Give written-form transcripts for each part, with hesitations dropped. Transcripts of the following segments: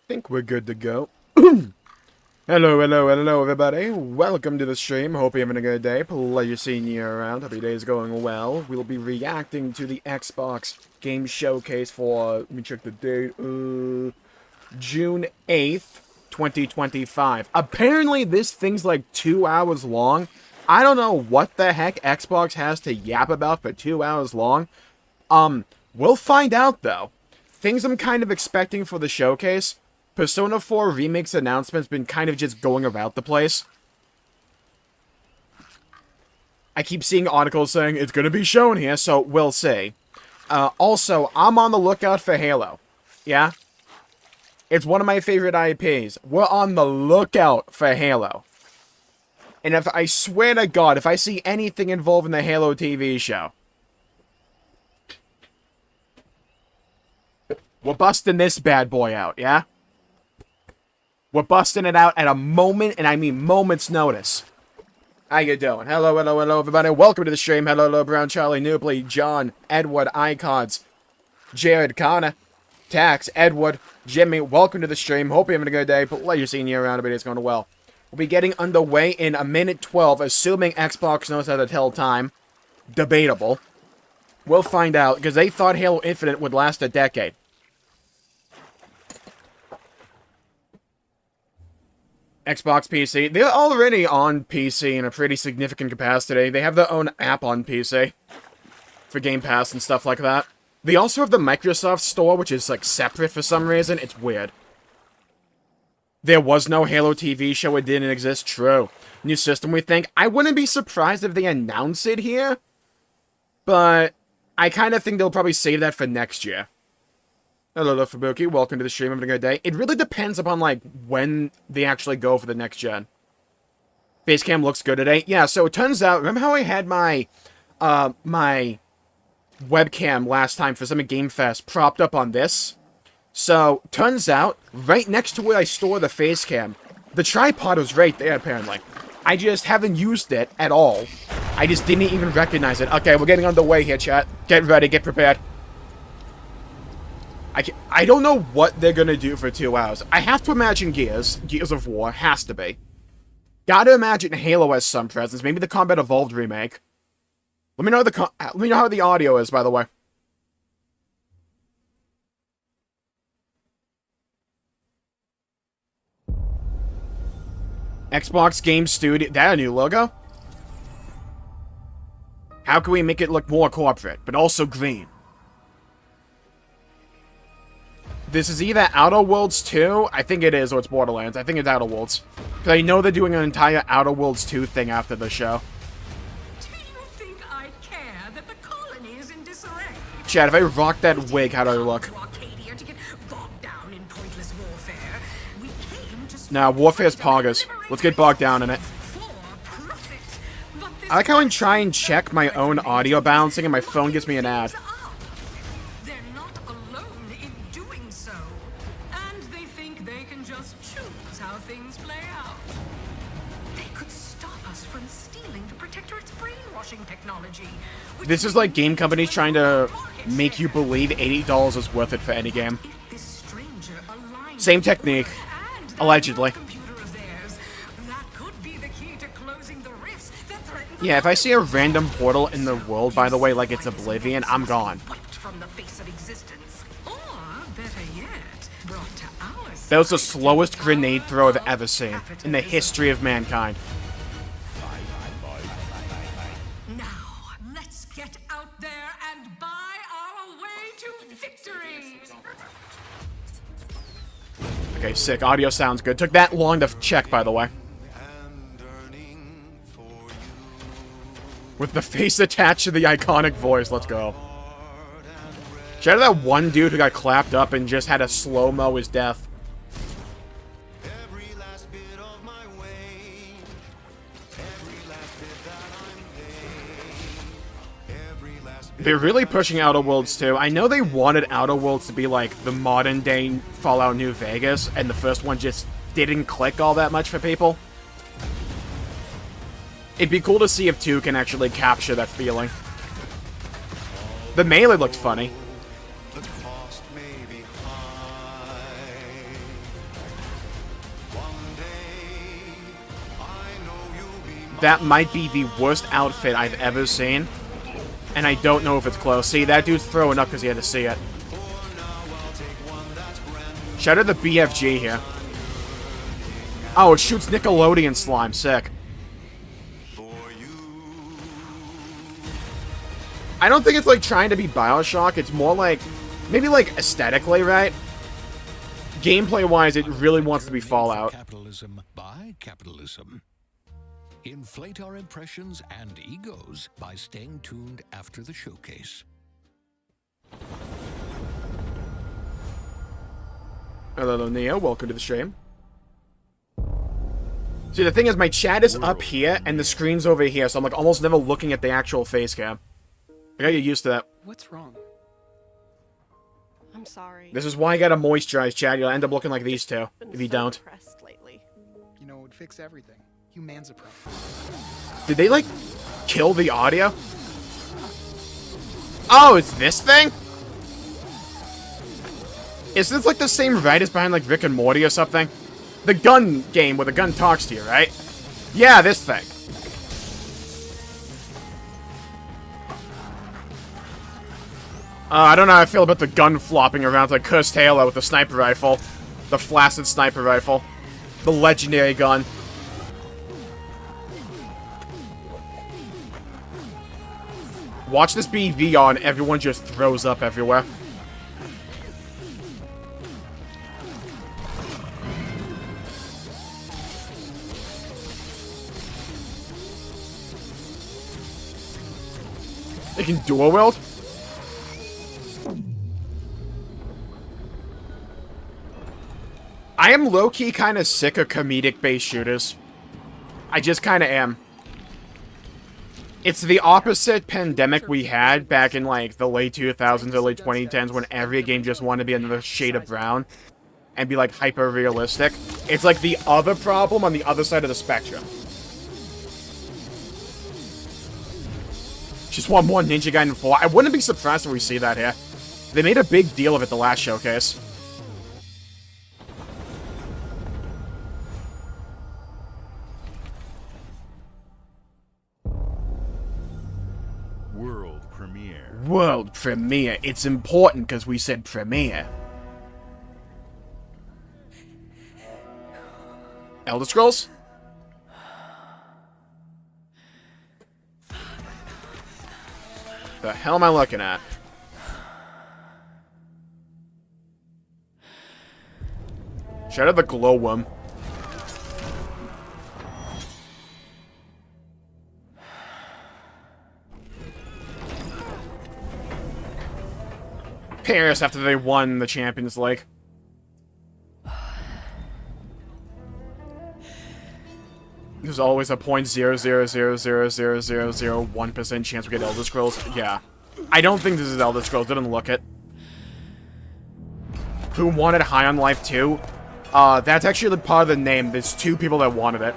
Think we're good to go. Hello, everybody. Welcome to the stream. Hope you're having a good day. Pleasure seeing you around. Hope your day is going well. We'll be reacting to the Xbox Game Showcase for, let me check the date, June 8th, 2025. Apparently, this thing's like 2 hours long. I don't know what the heck Xbox has to yap about for 2 hours long. We'll find out, though. Things I'm kind of expecting for the showcase. Persona 4 Remake's announcement's been kind of just going about the place. I keep seeing articles saying it's going to be shown here, so we'll see. Also, I'm on the lookout for Halo. Yeah? It's one of my favorite IPs. We're on the lookout for Halo. And if I swear to God, if I see anything involving the Halo TV show, we're busting this bad boy out, yeah? We're busting it out at a moment, and I mean moment's notice. How you doing? Hello, everybody. Welcome to the stream. Hello, Brown, Charlie, Newpley, John, Edward, Icons, Jared, Connor, Tax, Edward, Jimmy. Welcome to the stream. Hope you're having a good day. Pleasure seeing you around. Everybody's going well. We'll be getting underway in a minute 12, assuming Xbox knows how to tell time. Debatable. We'll find out, because they thought Halo Infinite would last a decade. Xbox PC. They're already on PC in a pretty significant capacity. They have their own app on PC for Game Pass and stuff like that. They also have the Microsoft Store, which is, like, separate for some reason. It's weird. There was no Halo TV show. It didn't exist. True. New system, we think. I wouldn't be surprised if they announce it here, but I kind of think they'll probably save that for next year. Hello, Fubuki. Welcome to the stream. Having a good day. It really depends upon, like, when they actually go for the next gen. Facecam looks good today. Yeah, so it turns out, remember how I had my, my webcam last time for some Game Fest propped up on this? So, turns out, right next to where I store the Facecam, the tripod was right there, apparently. I just haven't used it at all. I just didn't even recognize it. Okay, we're getting underway here, chat. Get ready, get prepared. I don't know what they're gonna do for 2 hours. I have to imagine Gears of War, has to be. Gotta imagine Halo has some presence, maybe the Combat Evolved remake. Let me know how the audio is, by the way. Xbox Game Studio, that a new logo? How can we make it look more corporate, but also green? This is either Outer Worlds 2, I think it is, or it's Borderlands. I think it's Outer Worlds. Because I know they're doing an entire Outer Worlds 2 thing after the show. Do you think I care that the colony is in disarray? Chad, if I rock that wig, how do I look? Nah, Warfare's poggers. Let's get bogged down in it. I like how I try and check my own audio balancing and my phone gives me an ad. This is like game companies trying to make you believe $80 is worth it for any game. Same technique. Allegedly. Yeah, if I see a random portal in the world, by the way, like it's Oblivion, I'm gone. That was the slowest grenade throw I've ever seen in the history of mankind. Okay, sick. Audio sounds good. Took that long to check, by the way. With the face attached to the iconic voice. Let's go. Shout out to that one dude who got clapped up and just had a slow-mo his death. They're really pushing Outer Worlds too. I know they wanted Outer Worlds to be like the modern day Fallout New Vegas, and the first one just didn't click all that much for people. It'd be cool to see if 2 can actually capture that feeling. The melee looked funny. that might be the worst outfit I've ever seen. And I don't know if it's close. See, that dude's throwing up because he had to see it. Shout out to BFG here. Oh, it shoots Nickelodeon slime. Sick. I don't think it's, like, trying to be Bioshock. It's more like... maybe, like, aesthetically, right? Gameplay-wise, it really wants to be Fallout. Capitalism by capitalism. Inflate our impressions and egos by staying tuned after the showcase. Hello, Neo. Welcome to the stream. See, the thing is, my chat is up here, and the screen's over here, so I'm, like, almost never looking at the actual face cam. I gotta get used to that. What's wrong? I'm sorry. This is why you gotta moisturize, Chad. You'll end up looking like these two, if you don't. Lately. You know, it would fix everything. Humans oppressed. Did they, like, kill the audio? Oh, it's this thing? Is this, like, the same writers behind, like, Rick and Morty or something? The gun game where the gun talks to you, right? Yeah, this thing. I don't know how I feel about the gun flopping around like Cursed Halo with the sniper rifle. The flaccid sniper rifle. The legendary gun. Watch this be VR and everyone just throws up everywhere. They can dual wield? I am low-key kind of sick of comedic-based shooters. I just kind of am. It's the opposite pandemic we had back in, like, the late 2000s, early 2010s, when every game just wanted to be another shade of brown and be, like, hyper-realistic. It's like the other problem on the other side of the spectrum. Just want more Ninja Gaiden 4. I wouldn't be surprised if we see that here. They made a big deal of it the last showcase. World premiere. It's important because we said premiere. Elder Scrolls? The hell am I looking at? Shout out the glowworm. Paris after they won the Champions League. There's always a 0.0000001% chance we get Elder Scrolls. Yeah. I don't think this is Elder Scrolls. Didn't look it. Who wanted High on Life 2? That's actually part of the name. There's two people that wanted it.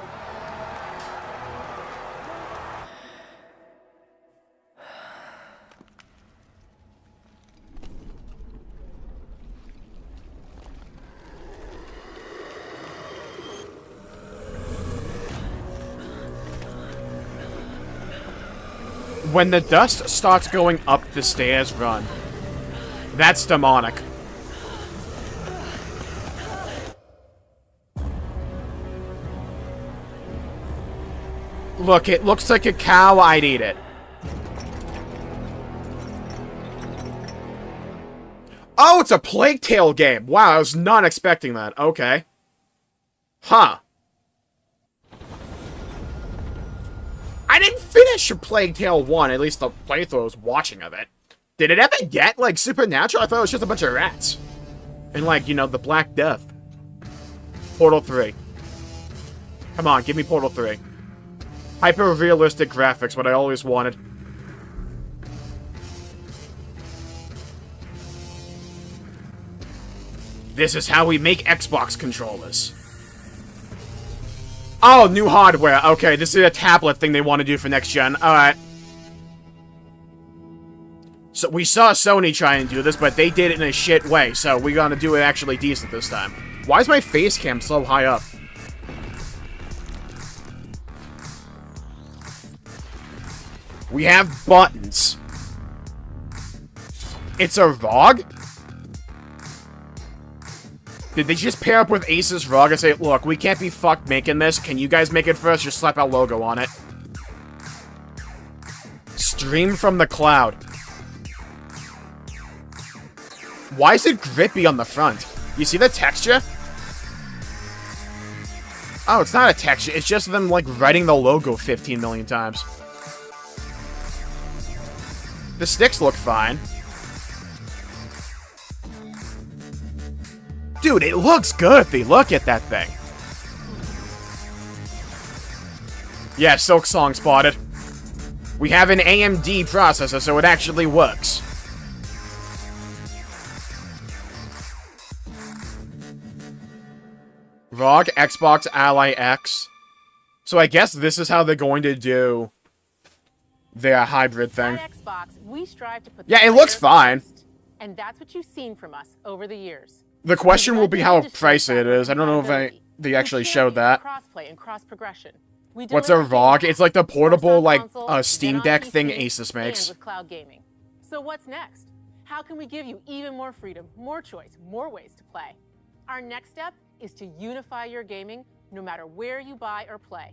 When the dust starts going up the stairs, run. That's demonic. Look, it looks like a cow. I'd eat it. Oh, it's a Plague Tale game. Wow, I was not expecting that. Okay. Huh. I didn't finish Plague Tale 1, at least the playthrough I was watching of it. Did it ever get, like, supernatural? I thought it was just a bunch of rats. And, like, you know, the Black Death. Portal 3. Come on, give me Portal 3. Hyper-realistic graphics, what I always wanted. This is how we make Xbox controllers. Oh, new hardware. Okay, this is a tablet thing they want to do for next gen. Alright. So, we saw Sony try and do this, but they did it in a shit way, so we're gonna do it actually decent this time. Why is my face cam so high up? We have buttons. It's a ROG? Did they just pair up with Asus ROG and say, look, we can't be fucked making this. Can you guys make it for us? Just slap our logo on it. Stream from the cloud. Why is it grippy on the front? You see the texture? Oh, it's not a texture. It's just them, like, writing the logo 15 million times. The sticks look fine. Dude, it looks good. Look at that thing. Yeah, Silk Song spotted. We have an AMD processor, so it actually works. ROG, Xbox, Ally X. So I guess this is how they're going to do their hybrid thing. At Xbox, we strive to put Yeah, it looks fine. first, and that's what you've seen from us over the years. The question will be how pricey it is. I don't know if they actually showed that. Crossplay and cross progression. What's a ROG? It's like the portable, like, Steam Deck thing Asus makes. With cloud gaming. So what's next? How can we give you even more freedom, more choice, more ways to play? Our next step is to unify your gaming no matter where you buy or play.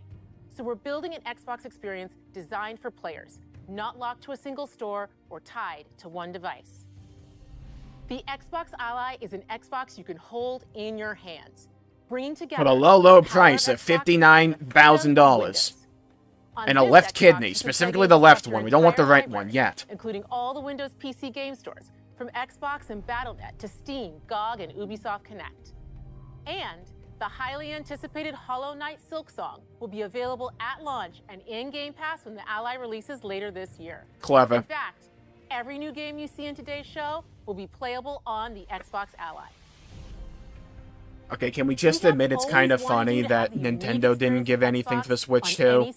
So we're building an Xbox experience designed for players, not locked to a single store or tied to one device. The Xbox Ally is an Xbox you can hold in your hands, bringing together For a low price of $59,000. And a left kidney, specifically the left one. We don't want the right one yet. Including all the Windows PC game stores, from Xbox and Battle.net to Steam, GOG, and Ubisoft Connect. And the highly anticipated Hollow Knight Silksong will be available at launch and in Game Pass when the Ally releases later this year. Clever. In fact, every new game you see in today's show will be playable on the Xbox Ally. Okay, can we just admit it's kind of funny that Nintendo didn't give anything for the Switch too?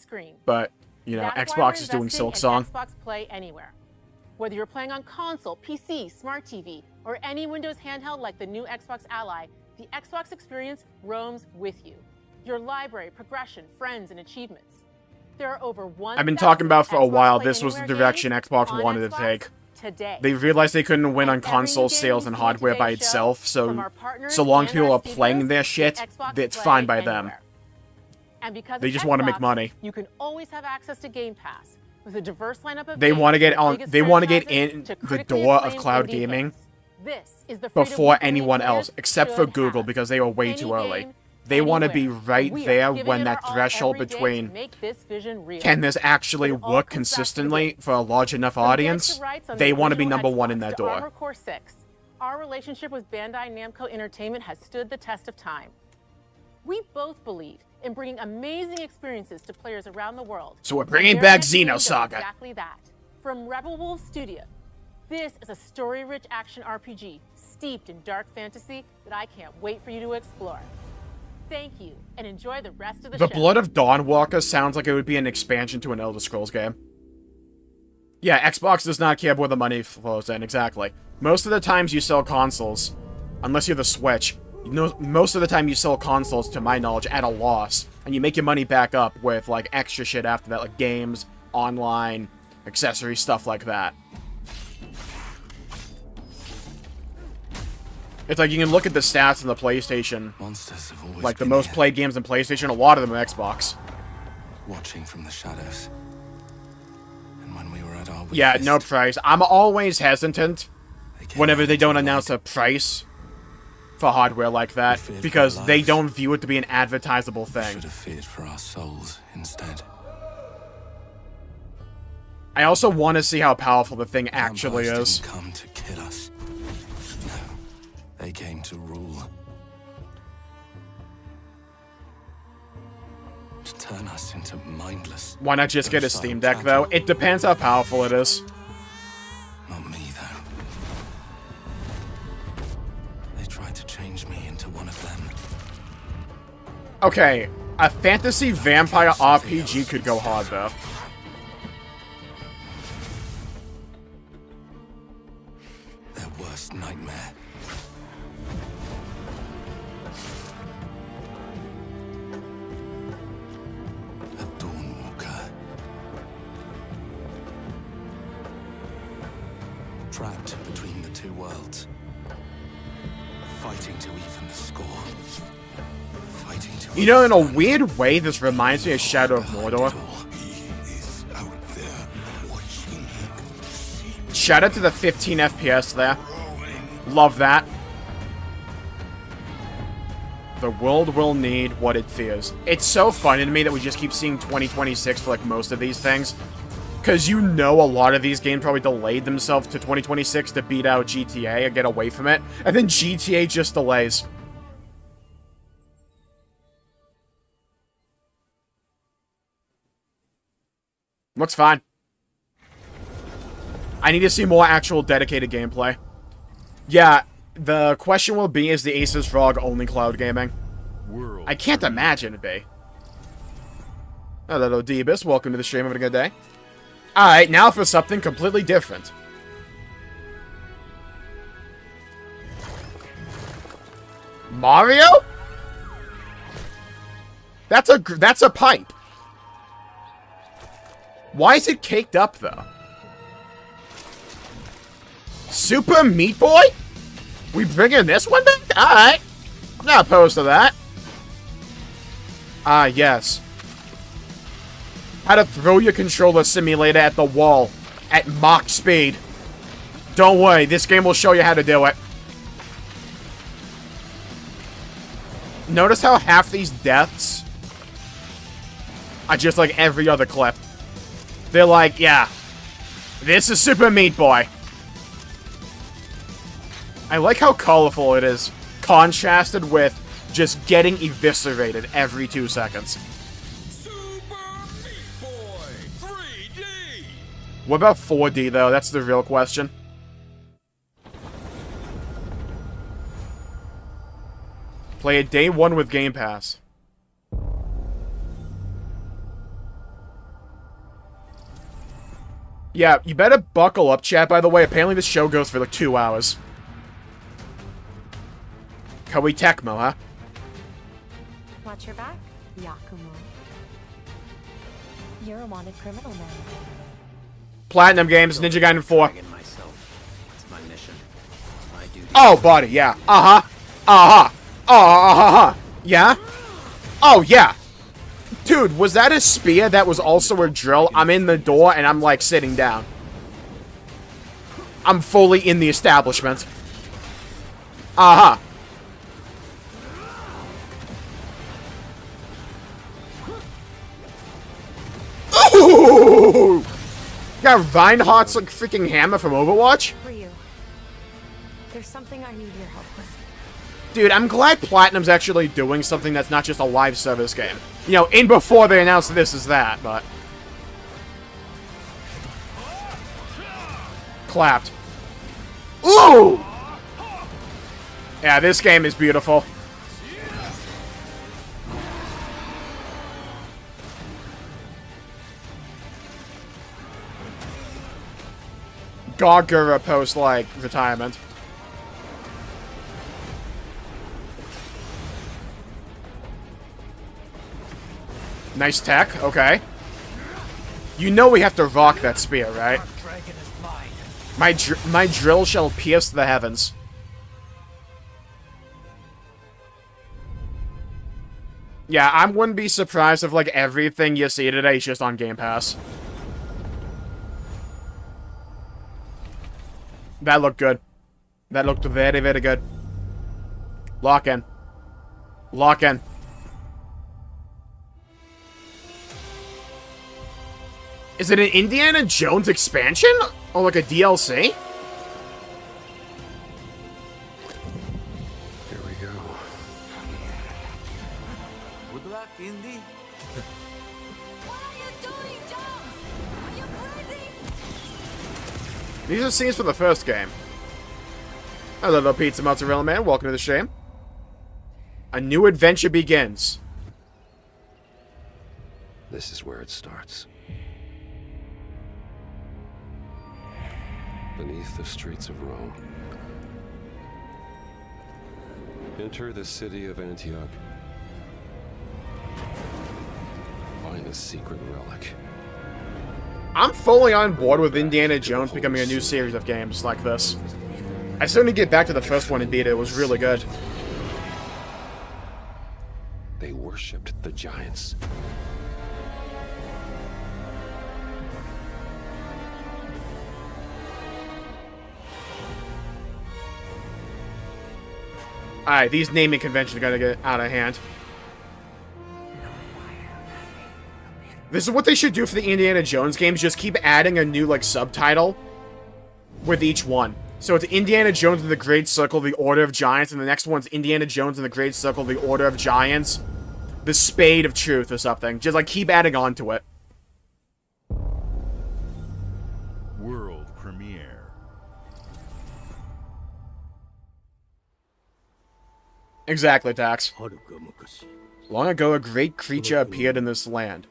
But, you know, Xbox is doing Silksong. Xbox Play Anywhere. Whether you're playing on console, PC, smart TV, or any Windows handheld like the new Xbox Ally, the Xbox experience roams with you. Your library, progression, friends, and achievements. There are over 1,000 I've been talking about for a while, this was the Anywhere direction games Xbox on wanted to Xbox take. Today. They realized they couldn't win on And every console new game sales you and see hardware in by today's itself, show, from so our partners so long as and people our are playing studios, their shit, Xbox it's Play fine by them. Anywhere. And because They of just want to make Xbox, money. You can always have access to Game Pass with a diverse lineup of They games want to get from the on. biggest They want to get franchises in to the critically door of acclaimed cloud indie gaming hits. This is the freedom before we believe anyone players else, except for should Google, have. because they are way Any too early. game, They want to be anywhere. right We are there giving when it that our all threshold every day to between make this vision real. can this actually It all work comes back to the consistently games. for a large enough From audience. rights to rights on They the want to be original number one in Xbox that to door. Armored Core 6, our relationship with Bandai Namco Entertainment has stood the test of time. We both believe in bringing amazing experiences to players around the world. So we're bringing And their back next game does Xenosaga. Exactly that. From Rebel Wolf Studio, this is a story-rich action RPG steeped in dark fantasy that I can't wait for you to explore. Thank you, and enjoy the rest of the The show. Blood of Dawnwalker sounds like it would be an expansion to an Elder Scrolls game. Yeah, Xbox does not care where the money flows in, exactly. Most of the times you sell consoles, unless you're the Switch, you know, most of the time you sell consoles, to my knowledge, at a loss. And you make your money back up with, like, extra shit after that, like games, online, accessories, stuff like that. It's like you can look at the stats on the PlayStation. Monsters have always Like the been most here, played games on PlayStation, a lot of them are Xbox. watching from the shadows. And when we were at our Yeah, weakest, no price. I'm always hesitant they came whenever out they don't to announce like, a price for hardware like that, feared for because our they lives. don't view it to be an advertisable thing. should have feared for our souls instead. I also want to see how powerful the thing actually Vampires is. didn't come to kill us. No, they came to rule. To turn us into mindless. Why not just get a docile Steam Deck, though? cattle. It depends how powerful it is. Not me, though. They tried to change me into one of them. Okay, a fantasy vampire RPG could go hard, though. Their worst nightmare. A Dawnwalker. trapped between the two worlds. Fighting to even the score. Fighting to... You know, in a weird way, this reminds me of Shadow of Mordor. Shout out to the 15 FPS there. Love that. The world will need what it fears. It's so funny to me that we just keep seeing 2026 for, like, most of these things. Because you know a lot of these games probably delayed themselves to 2026 to beat out GTA or get away from it. And then GTA just delays. Looks fine. I need to see more actual dedicated gameplay. Yeah, the question will be, is the Aces Frog only cloud gaming? I can't imagine it'd be. Hello, Deebus. Welcome to the stream. Having a good day. Alright, now for something completely different. Mario? That's a pipe. Why is it caked up, though? Super Meat Boy? We bringing this one back? Alright. I'm not opposed to that. Ah, yes. How to throw your controller simulator at the wall at Mach speed. Don't worry, this game will show you how to do it. Notice how half these deaths are just like every other clip. They're like, yeah, this is Super Meat Boy. I like how colorful it is, contrasted with just getting eviscerated every 2 seconds. Super Meat Boy 3D! What about 4D, though? That's the real question. Play it day 1 with Game Pass. Yeah, you better buckle up, chat, by the way. Apparently this show goes for like 2 hours. Koei Tecmo, huh? Watch your back, Yakumo. You're a wanted criminal now. Platinum Games, Ninja Gaiden 4. Oh, buddy, yeah. Uh-huh. Uh-huh. Uh-huh. Yeah? Oh, yeah. Dude, was that a spear that was also a drill? I'm in the door and I'm, like, sitting down. I'm fully in the establishment. Uh-huh. Ooh! Got Reinhardt's, like, freaking hammer from Overwatch? Ryu, there's something I need your help with. Dude, I'm glad Platinum's actually doing something that's not just a live service game. You know, in before they announced this is that, but... Clapped. Ooh! Yeah, this game is beautiful. Gogura post, like, retirement. Nice tech, okay. You know we have to rock that spear, right? My drill shall pierce the heavens. Yeah, I wouldn't be surprised if, like, everything you see today is just on Game Pass. That looked good. That looked very, very good. Lock in. Lock in. Is it an Indiana Jones expansion? Or like a DLC? Here we go. Good luck, Indy. What are you doing, Jones? Are you crazy? These are scenes from the first game. Hello, little pizza mozzarella man. Welcome to the stream. A new adventure begins. This is where it starts. Beneath the streets of Rome. Enter the city of Antioch. Find a secret relic. I'm fully on board with Indiana Jones becoming a new series of games like this. I still need to get back to the first one and beat it. It was really good. They worshipped the giants. Alright, these naming conventions are gonna get out of hand. This is what they should do for the Indiana Jones games. Just keep adding a new, like, subtitle with each one. So it's Indiana Jones and the Great Circle, the Order of Giants, and the next one's Indiana Jones and the Great Circle, the Order of Giants, the Spade of Truth or something. Just, like, keep adding on to it. World premiere. Exactly, Tax. Long ago, a great creature appeared in this land.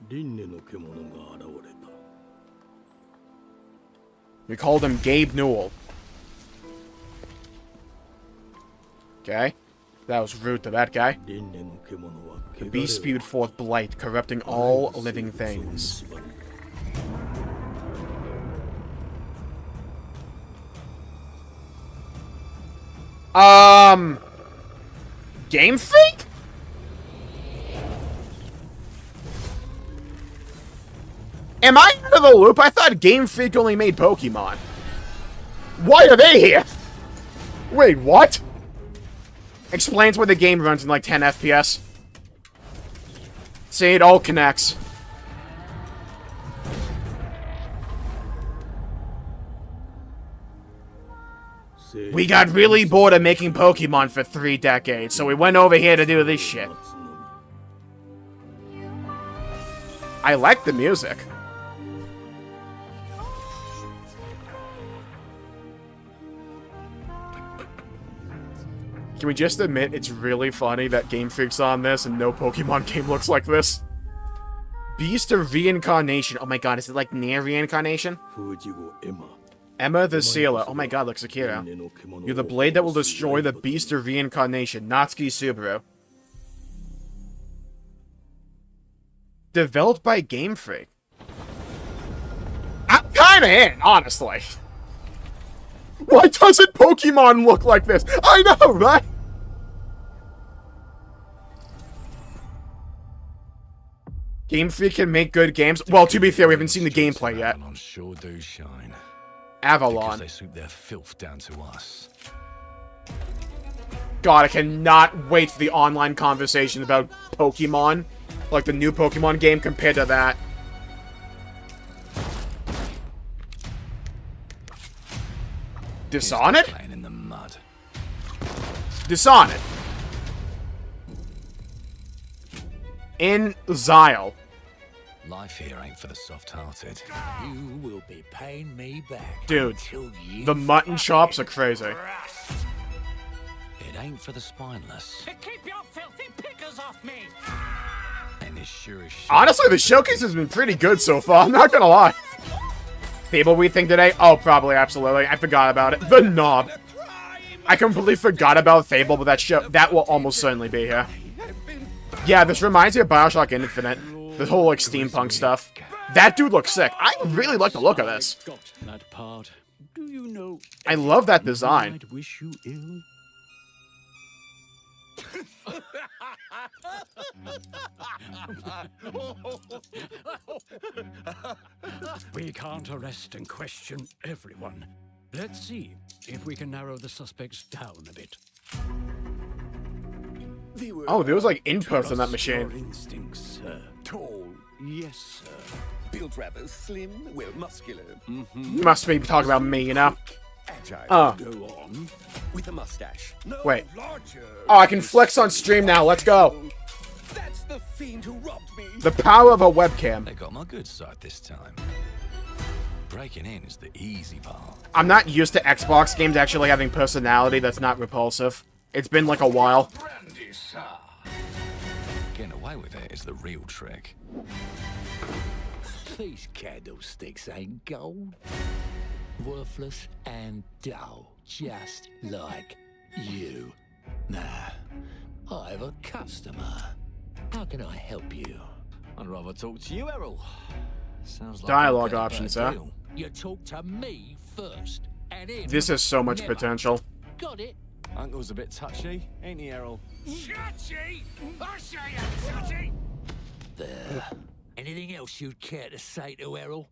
We called him Gabe Newell. Okay. That was rude to that guy. The beast spewed forth blight, corrupting all living things. Game Freak? Am I out of the loop? I thought Game Freak only made Pokemon. Why are they here? Wait, what? Explains why the game runs in like 10 FPS. See, it all connects. We got really bored of making Pokemon for 3 decades, so we went over here to do this shit. I like the music. Can we just admit it's really funny that Game Freak's on this and no Pokemon game looks like this? Beast of Reincarnation. Oh my god, is it like near reincarnation? Emma the Sealer. Oh my god, look, Sekiro. You're the blade that will destroy the Beast of Reincarnation. Natsuki Subaru. Developed by Game Freak. I'm kinda in, honestly. Why doesn't Pokemon look like this? I know, right? Game Freak can make good games. Well, to be fair, we haven't seen the gameplay yet. Sure do shine. Avalon. They swoop their filth down to us. God, I cannot wait for the online conversation about Pokemon. Like the new Pokemon game compared to that. Dishonored? Playing in the mud. Dishonored. In Xyle. Life here ain't for the soft-hearted. You will be paying me back. Dude, the mutton chops are crazy. It ain't for the spineless. Keep your filthy pickers off me! And it sure as shit. Honestly, the showcase has been pretty good so far, I'm not gonna lie. Fable we think today? Oh, probably, absolutely. I forgot about it. The knob. I completely forgot about Fable, but that will almost certainly be here. Yeah, this reminds me of Bioshock Infinite. This whole, like, steampunk stuff. That dude looks sick. I really like the look of this. I love that design. We can't arrest and question everyone. Let's see if we can narrow the suspects down a bit. Oh, there was like inputs on that machine. Instincts, sir. Tall, yes, sir. Built rather slim, well muscular. Must be talking about me, you know? Agile. Go on. With a mustache. No, wait. Larger. Oh, I can flex on stream now. Let's go. That's the fiend who robbed me. The power of a webcam. They got my good side this time. Breaking in is the easy part. I'm not used to Xbox games actually having personality that's not repulsive. It's been like a while. Getting away with it is the real trick. These candlesticks ain't gold. Worthless and dull, just like you. Nah, I have a customer. How can I help you? I'd rather talk to you, Errol. Sounds like Dialogue options, huh? You talk to me first, and him This has so much never. potential. Got it? Uncle's a bit touchy, ain't he, Errol? Touchy? I say I'm touchy! There. Anything else you'd care to say to Errol?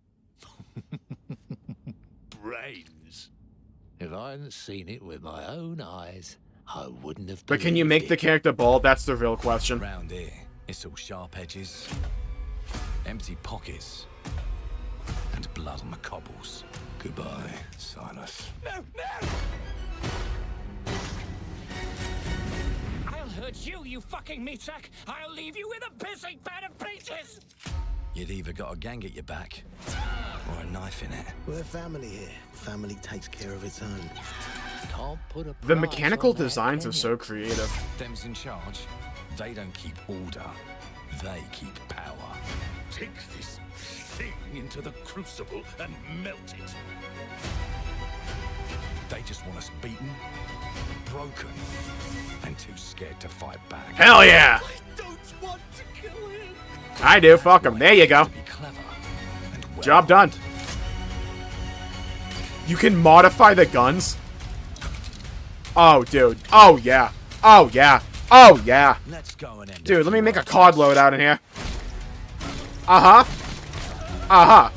Brains. If I hadn't seen it with my own eyes, I wouldn't have. But can you make the character bald? That's the real question. Round here, it's all sharp edges, empty pockets, and blood on the cobbles. Goodbye, Silas. No, no! I'll hurt you, you fucking meatsack! I'll leave you with a pissing pan of peaches! You'd either got a gang at your back, or a knife in it. We're family here. Family takes care of its own. Can't put a The price mechanical on that, designs can are you? so creative. Them's in charge. They don't keep order. They keep power. Take this thing into the crucible and melt it. They just want us beaten, broken, and too scared to fight back. Hell yeah! I don't want to kill him. I do. Fuck him. There you go. Be clever and well. Job done. You can modify the guns? Oh, dude. Oh, yeah. Oh, yeah. Oh, yeah. Let's go and end Dude, let me make a card loadout in here. Uh-huh. Uh-huh.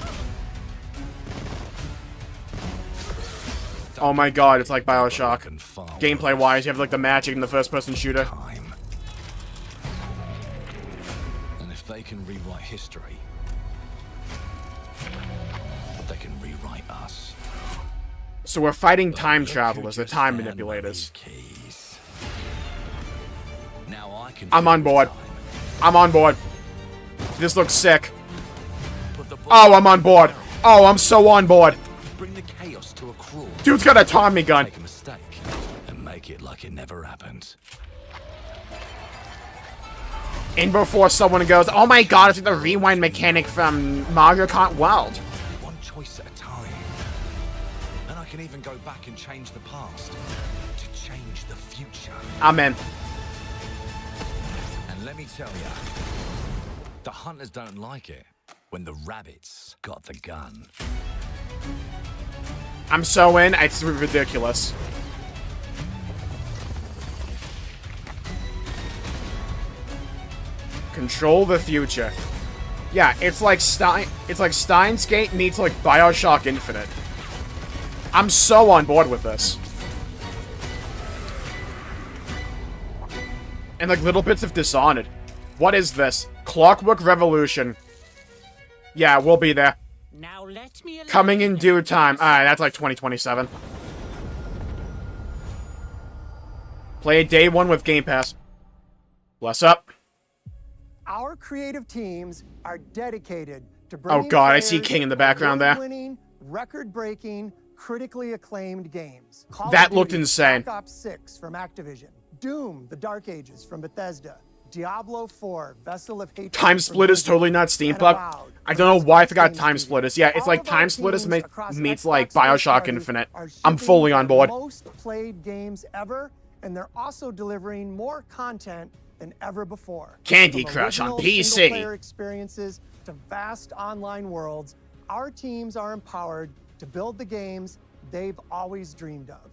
Oh my god, it's like Bioshock. Gameplay-wise, you have like the magic in the first-person shooter. Time. And if they can rewrite history, they can rewrite us. So we're fighting time travelers, the time manipulators. Keys. Now I can I'm on board. time. I'm on board. This looks sick. Oh, I'm on board. Oh, I'm so on board. Bring the chaos to a crawl. Dude's got a Tommy gun. Make a mistake and make it like it never happened. In before someone goes, oh my god, it's like the rewind mechanic from Mario Kart World. One choice at a time. And I can even go back and change the past to change the future. I'm in. And let me tell you, the hunters don't like it when the rabbits got the gun. I'm so in, it's ridiculous. Control the future. Yeah, it's like Steins Gate meets like Bioshock Infinite. I'm so on board with this. And like little bits of Dishonored. What is this? Clockwork Revolution. Yeah, we'll be there. Now let me Coming in due time. Alright, that's like 2027. Play day one with Game Pass. Bless up. Our creative teams are dedicated to Oh bringing god, I see players King in the background there. award-winning, record-breaking, critically acclaimed games. Call That of looked Duty, insane. Black Ops 6 from Activision, Doom: The Dark Ages from Bethesda, Diablo 4: Vessel of Hatred. Time from Splitters Blizzard, totally not and steampunk. Avowed I from don't know why I Xbox forgot Game Time Studios. Splitters. Yeah, it's All like of our Time Splitters teams across meets Xbox like first Bioshock parties Infinite. are I'm shipping fully on their board. most played games ever, and they're also delivering more content than ever before. Candy From Crush on original PC. single-player experiences to vast online worlds, our teams are empowered to build the games they've always dreamed of.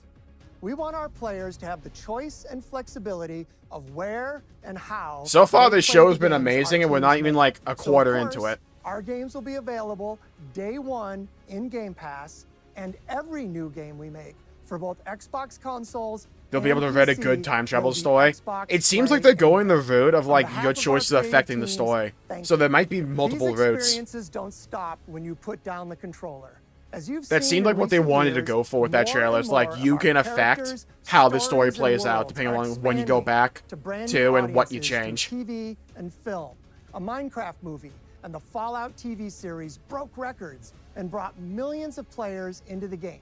We want our players to have the choice and flexibility of where and how. So far, they this play show the has been games amazing, our and we're teams not even make. like a So, of quarter into course, it. Our games will be available day one in Game Pass, and every new game we make for both Xbox consoles. They'll be and able to read a PC good time travel will be story. Xbox It seems like Play they're going the route of On like behalf your of our choices creative affecting the teams, story. thank So you. there might be multiple These routes. experiences don't stop when you put down the controller. As you've That seen seemed in like what they recent wanted to years, go for with that more trailer. and It's like more you of can our affect characters, how the story stories, and plays out worlds depending are on when you go expanding back to brand to new and what you audiences change. through TV and film. A Minecraft movie and the Fallout TV series broke records and brought millions of players into the game.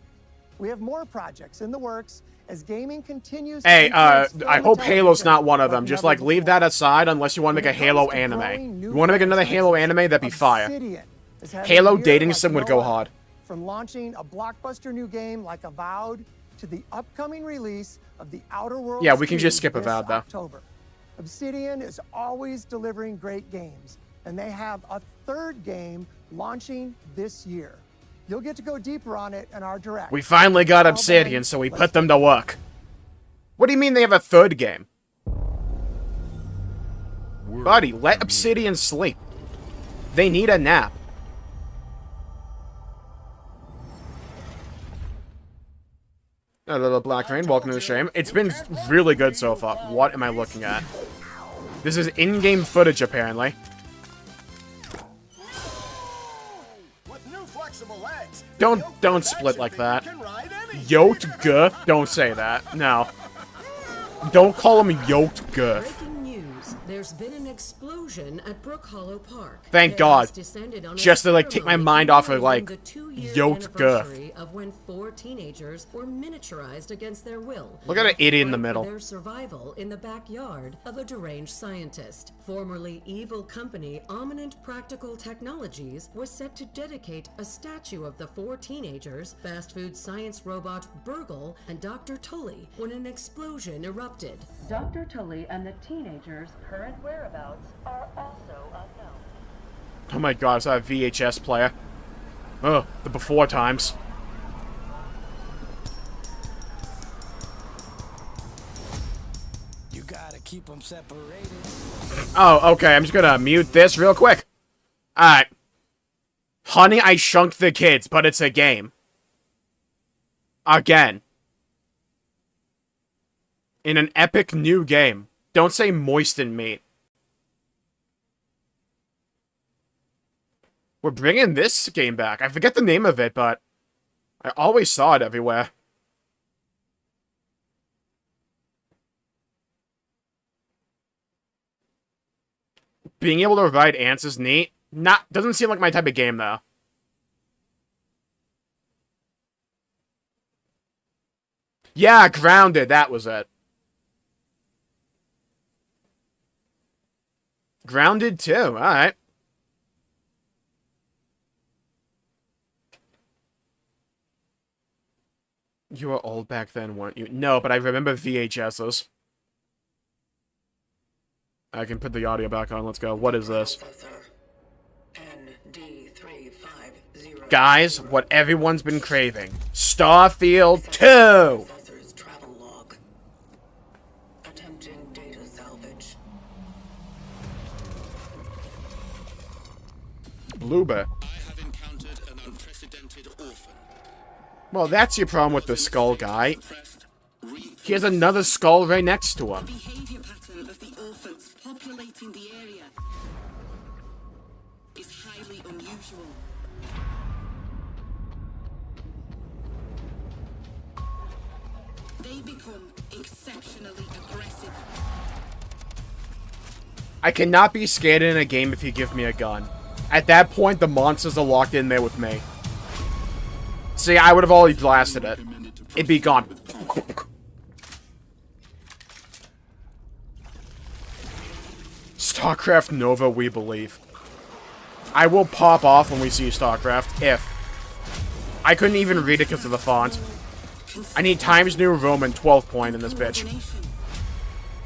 We have more projects in the works as gaming continues. Hey, to I transform hope the Halo's not television one of like them. Just never like leave before. that aside unless you want to make a When it comes Halo to anime. growing new You want to make another Halo franchises, anime? That'd be fire. Obsidian is having Halo a year dating like sim would no go other. hard. From launching a blockbuster new game like Avowed to the upcoming release of the Outer Worlds. Yeah, we can just 2 skip this Avowed, though. October. Obsidian is always delivering great games, and they have a third game launching this year. You'll get to go deeper on it in our direct. We finally got Obsidian, so we put them to work. What do you mean they have a third game? Buddy, let Obsidian sleep. They need a nap. A little Black Rain, welcome to the stream. It's been really good so far. What am I looking at? This is in-game footage, apparently. Don't split like that. Yoked girth? Don't say that. No. Don't call him yoked girth. There's been an explosion at Brook Hollow Park. Thank God. Just to, like, take my mind off of, like, yoked girth. Of when 4 teenagers were miniaturized against their will. Look at an idiot in the middle. Their survival in the backyard of a deranged scientist. Formerly evil company Ominent Practical Technologies was set to dedicate a statue of the 4 teenagers, fast food science robot Burgle, and Dr. Tully when an explosion erupted. Dr. Tully and the teenagers' current whereabouts are also unknown. Oh my God, is that a VHS player? Oh, the before times. You gotta keep them separated. Oh, okay, I'm just gonna mute this real quick. Alright. Honey, I Shrunk the Kids, but it's a game. Again. In an epic new game. Don't say moisten meat. We're bringing this game back. I forget the name of it, but I always saw it everywhere. Being able to provide ants is neat. Doesn't seem like my type of game, though. Yeah, Grounded, that was it. Grounded 2, alright. You were old back then, weren't you? No, but I remember VHSs. I can put the audio back on, let's go. What is this? Guys, what everyone's been craving. Starfield 2! Blueber. Well, that's your problem with the skull guy. He has another skull right next to him. They become exceptionally aggressive. I cannot be scared in a game if you give me a gun. At that point, the monsters are locked in there with me. See, I would have already blasted it. It'd be gone. StarCraft Nova, we believe. I will pop off when we see StarCraft, if. I couldn't even read it because of the font. I need Times New Roman 12 point in this bitch.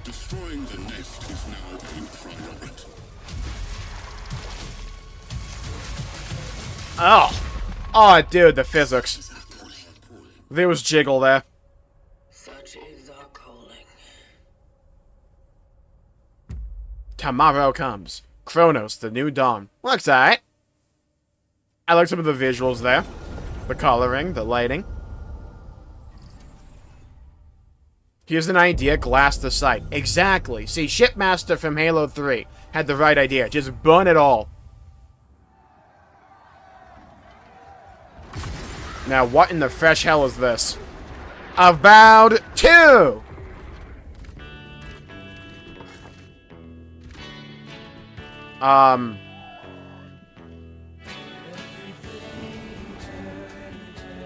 Destroying the nest is now a priority. Oh. Oh, dude, the physics. There was jiggle there. Such is our calling. Tomorrow comes. Chronos, the new dawn. Looks alright. I like some of the visuals there. The coloring, the lighting. Here's an idea, glass the site. Exactly. See, Shipmaster from Halo 3 had the right idea. Just burn it all. Now, what in the fresh hell is this? Avowed 2! Oh,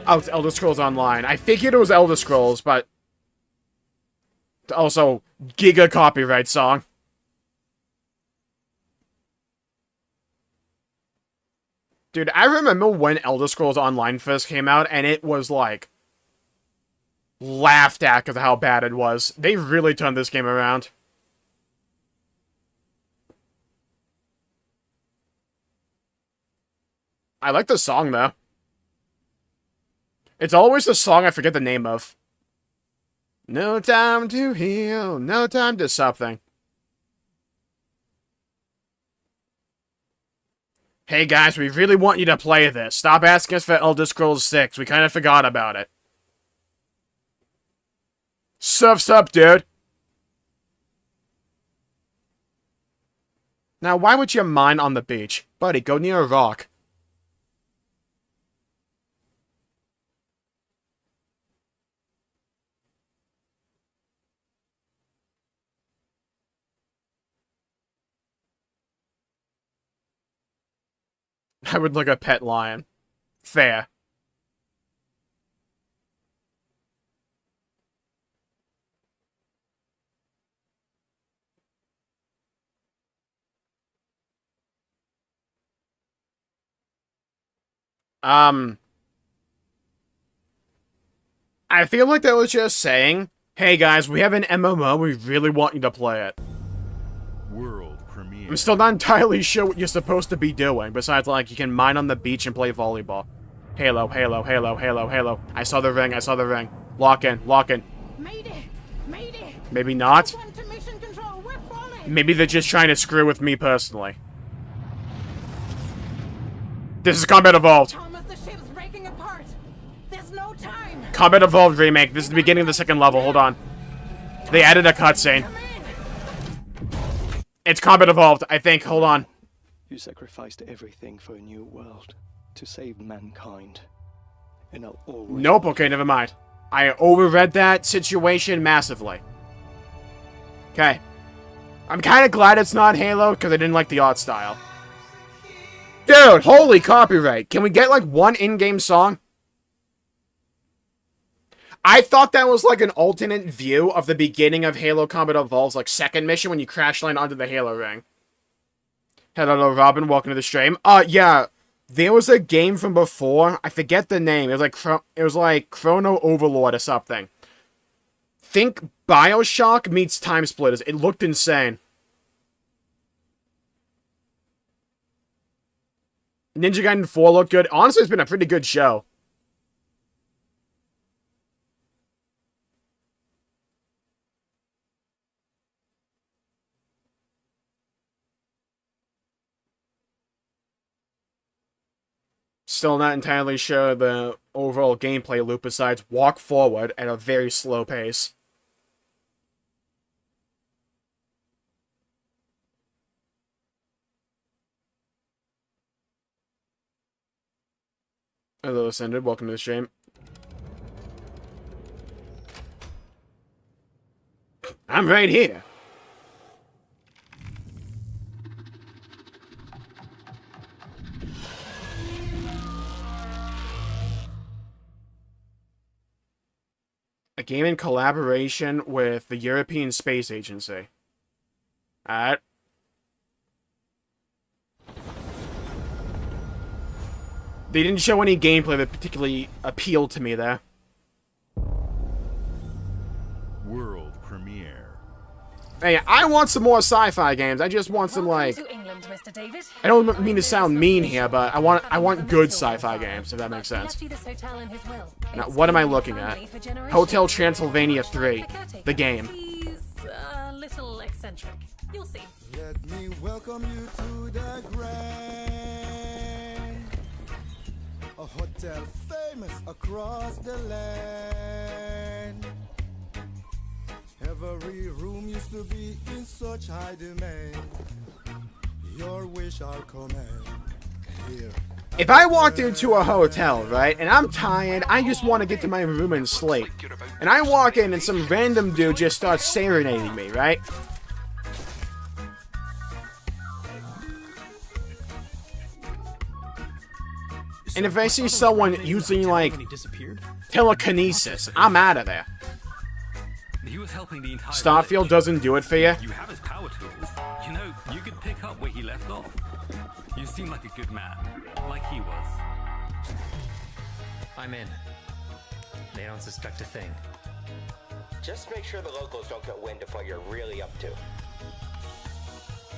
it's Elder Scrolls Online. I figured it was Elder Scrolls, but... Also, giga copyright song. Dude, I remember when Elder Scrolls Online first came out, and it was, like, laughed at because of how bad it was. They really turned this game around. I like the song, though. It's always the song I forget the name of. No time to heal, no time to something. Hey guys, we really want you to play this. Stop asking us for Elder Scrolls 6. We kind of forgot about it. Surf's up, dude. Now, why would you mine on the beach? Buddy, go near a rock. I would like a pet lion. Fair. I feel like that was just saying, hey guys, we have an MMO, we really want you to play it. World premiere. I'm still not entirely sure what you're supposed to be doing, besides like, you can mine on the beach and play volleyball. Halo, Halo, Halo, Halo, Halo. I saw the ring, I saw the ring. Lock in, lock in. Maybe not. Maybe they're just trying to screw with me personally. This is Combat Evolved. Combat Evolved Remake. This is the beginning of the second level. Hold on. They added a cutscene. It's Combat Evolved, I think. Hold on. You sacrificed everything for a new world to save mankind. And I'll always... Nope, okay, never mind. I overread that situation massively. Okay. I'm kind of glad it's not Halo, because I didn't like the art style. Dude, holy copyright. Can we get, like, one in-game song? I thought that was, like, an alternate view of the beginning of Halo Combat Evolved's, like, second mission when you crash land onto the Halo ring. Hello, Robin. Welcome to the stream. Yeah. There was a game from before. I forget the name. It was like Chrono Overlord or something. Think BioShock meets Time Splitters. It looked insane. Ninja Gaiden 4 looked good. Honestly, it's been a pretty good show. Still not entirely sure the overall gameplay loop besides walk forward at a very slow pace. Hello, Ascended. Welcome to the stream. I'm right here. A game in collaboration with the European Space Agency. Alright. They didn't show any gameplay that particularly appealed to me there. World premiere. Hey, I want some more sci-fi games. I just want some, like... England, Mr. David. I don't mean to sound mean here, but I want good sci-fi games, if that makes sense. Now, what am I looking at? Hotel Transylvania 3. The game. He's a little eccentric. You'll see. Let me welcome you to the Grand. A hotel famous across the land. Every room used to be in such high demand. Your wish I'll command. Here. If I walked into a hotel, right, and I'm tired, I just want to get to my room and sleep. And I walk in and some random dude just starts serenading me, right? And if I see someone using, like, telekinesis, I'm out of there. Starfield doesn't do it for you? You have his power tools. You know, you could pick up where he left off. You seem like a good man, like he was. I'm in. They don't suspect a thing. Just make sure the locals don't get wind of what you're really up to.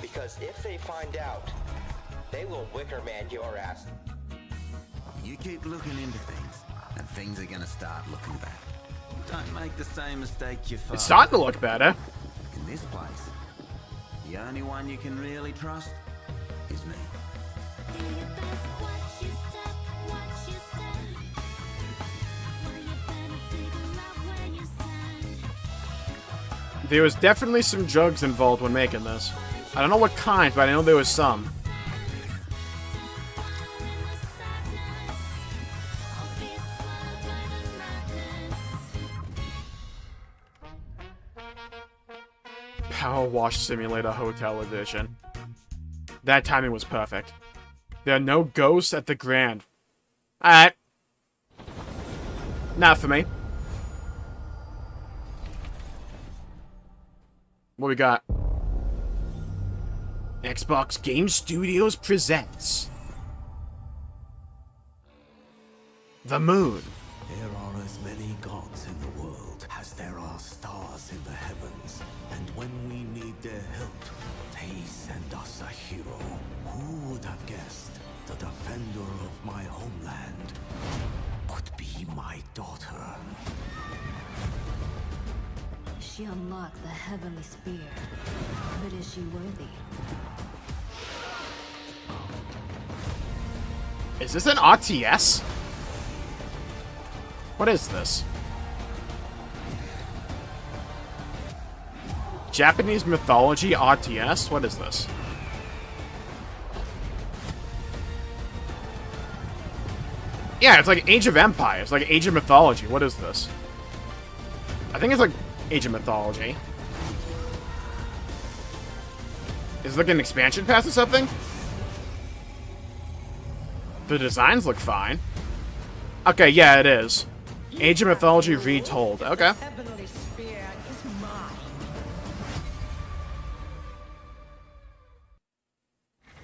Because if they find out, they will Wicker Man your ass. You keep looking into things, and things are gonna start looking bad. Don't make the same mistake you father. It's starting to look better. In this place, the only one you can really trust is me. There was definitely some drugs involved when making this. I don't know what kind, but I know there was some. Power Wash Simulator Hotel Edition. That timing was perfect. There are no ghosts at the Grand. Alright. Not for me. What we got? Xbox Game Studios presents The Moon. There are as many gods in the world as there are stars in the heavens. And when we need their help, they send us a hero. Who would have guessed the defender of my homeland would be my daughter? She unlocked the heavenly spear, but is she worthy? Is this an RTS? What is this? Japanese mythology RTS? What is this? Yeah, it's like Age of Empires, like Age of Mythology. What is this? I think it's like Age of Mythology. Is it like an expansion pass or something? The designs look fine. Okay, yeah, it is. Age of Mythology retold. Okay.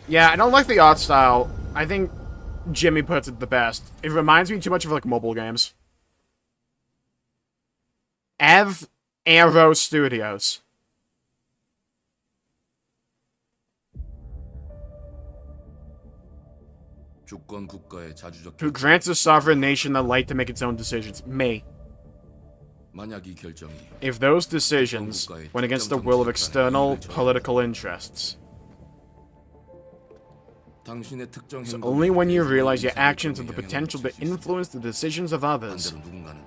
Yeah, I don't like the art style. I think Jimmy puts it the best. It reminds me too much of like mobile games. Arrow Studios. Who grants a sovereign nation the right to make its own decisions? Me. If those decisions went against the will of external political interests. It's only when you realize your actions have the potential to influence the decisions of others,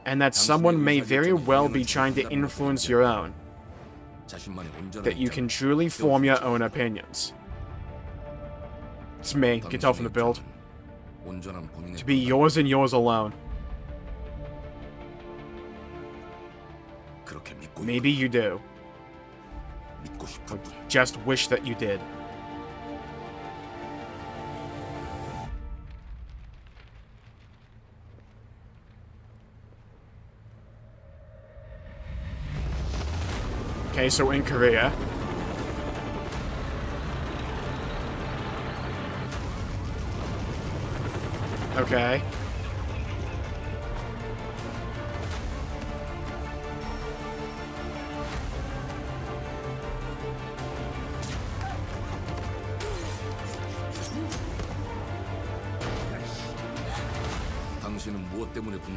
and that someone may very well be trying to influence your own, that you can truly form your own opinions. It's me, you can tell from the build. To be yours and yours alone. Maybe you do. Or just wish that you did. Okay, so in Korea. Okay.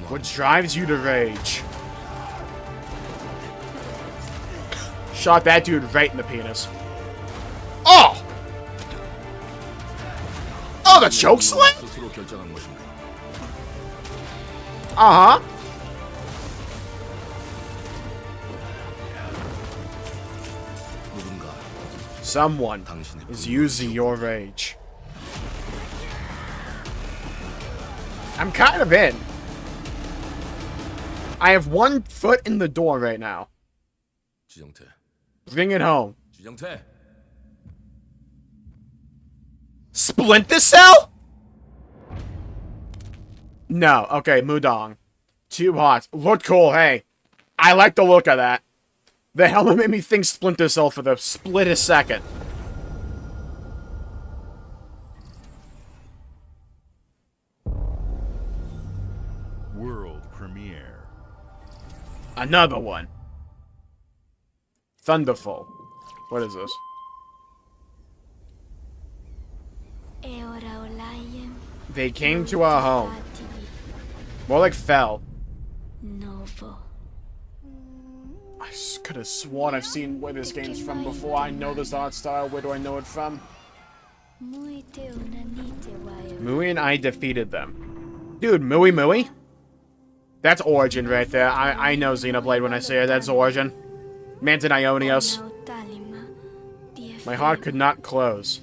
What drives you to rage? Shot that dude right in the penis. Oh! Oh, the choke slam? Uh-huh. Someone is using your rage. I'm kind of in. I have one foot in the door right now. Bring it home. Splinter Cell? No. Okay, Mudong. Too hot. Look cool, hey. I like the look of that. The helmet made me think Splinter Cell for the split a second. World premiere. Another one. Thunderfall. What is this? They came to our home. More like fell. I could have sworn I've seen where this game's from before. I know this art style. Where do I know it from? Mui and I defeated them. Dude, Mui? That's Origin right there. I know Xenoblade when I say it. That's Origin. Manton Ionios. My heart could not close.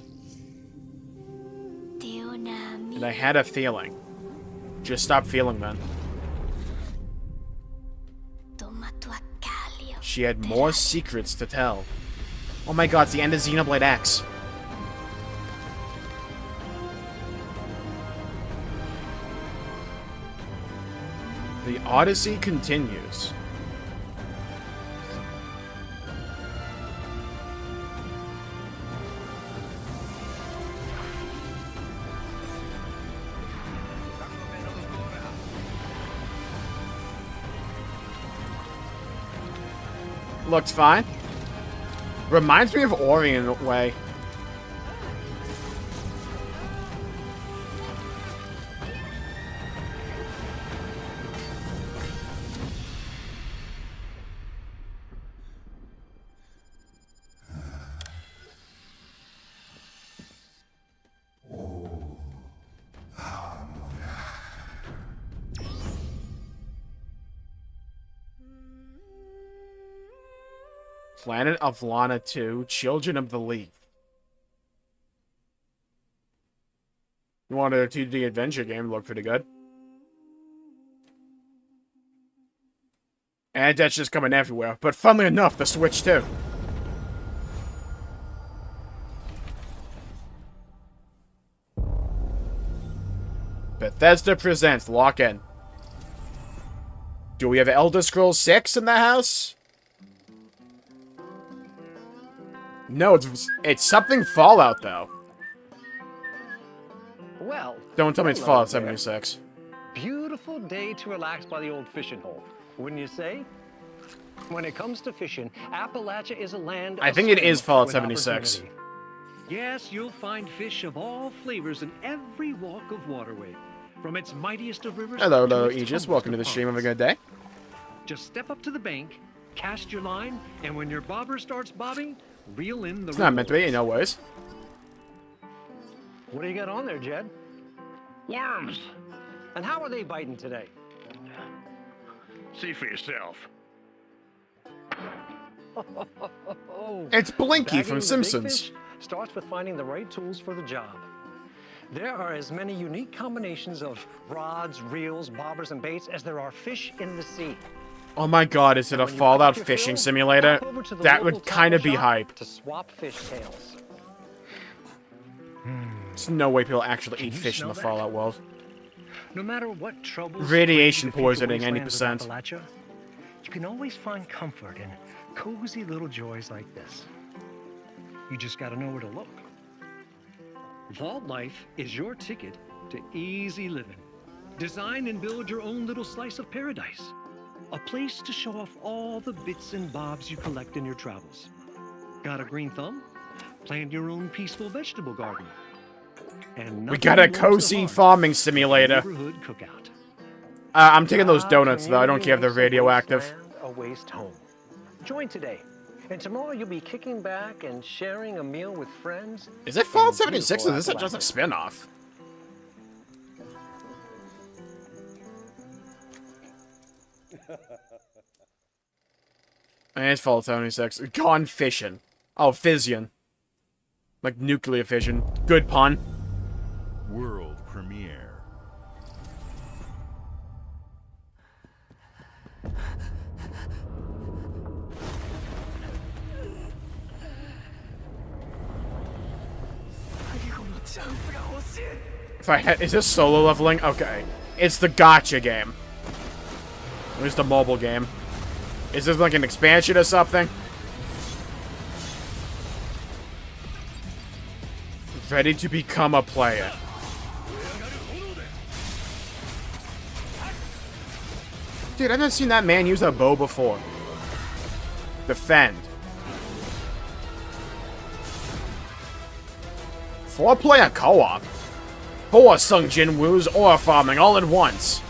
And I had a feeling. Just stop feeling, man. She had more secrets to tell. Oh my god, it's the end of Xenoblade X. The Odyssey continues. Looks fine. Reminds me of Ori in a way. Planet of Lana 2, Children of the Leaf. You wanted a 2D adventure game, look pretty good. And that's just coming everywhere. But funnily enough, the Switch too. Bethesda presents Lock In. Do we have Elder Scrolls 6 in the house? No, it's something Fallout, though. Well, don't tell me it's Fallout 76. Beautiful day to relax by the old fishing hole, wouldn't you say? When it comes to fishing, Appalachia is a land I think it is Fallout 76. Yes, you'll find fish of all flavors in every walk of waterway. From its mightiest of rivers. Hello, Aegis. Welcome to the stream. Have a good day. Just step up to the bank, cast your line, and when your bobber starts bobbing, reel in the It's not meant to be, no worries. What do you got on there, Jed? Worms. And how are they biting today? See for yourself. It's Blinky Bagging from the Simpsons. big fish starts with finding the right tools for the job. There are as many unique combinations of rods, reels, bobbers, and baits as there are fish in the sea. Oh my god, is it a Fallout fishing simulator? That would kind of be hype. To swap fish tails. There's no way people actually eat fish in the Fallout world. No matter what troubles, Radiation plague the poisoning, future 90%. wastelands of Appalachia, you can always find comfort in cozy little joys like this. You just gotta know where to look. Vault Life is your ticket to easy living. Design and build your own little slice of paradise. A place to show off all the bits and bobs you collect in your travels. Got a green thumb? Plant your own peaceful vegetable garden. And We got a cozy farming simulator. neighborhood cookout. I'm taking those donuts, though. I don't care if they're radioactive. A waste home. Join today. And tomorrow you'll be kicking back and sharing a meal with friends. Is it Fallout 76 or is this just a spin-off? And it's Fallout 76. Gone fission. Oh, fission. Like nuclear fission. Good pun. World premiere. If I had, is this solo leveling? Okay. It's the gacha game. At least the mobile game. Is this like an expansion or something? Ready to become a player. Dude, I've never seen that man use a bow before. Defend. 4-player co-op. 4 Sung Jinwoo's ore farming all at once.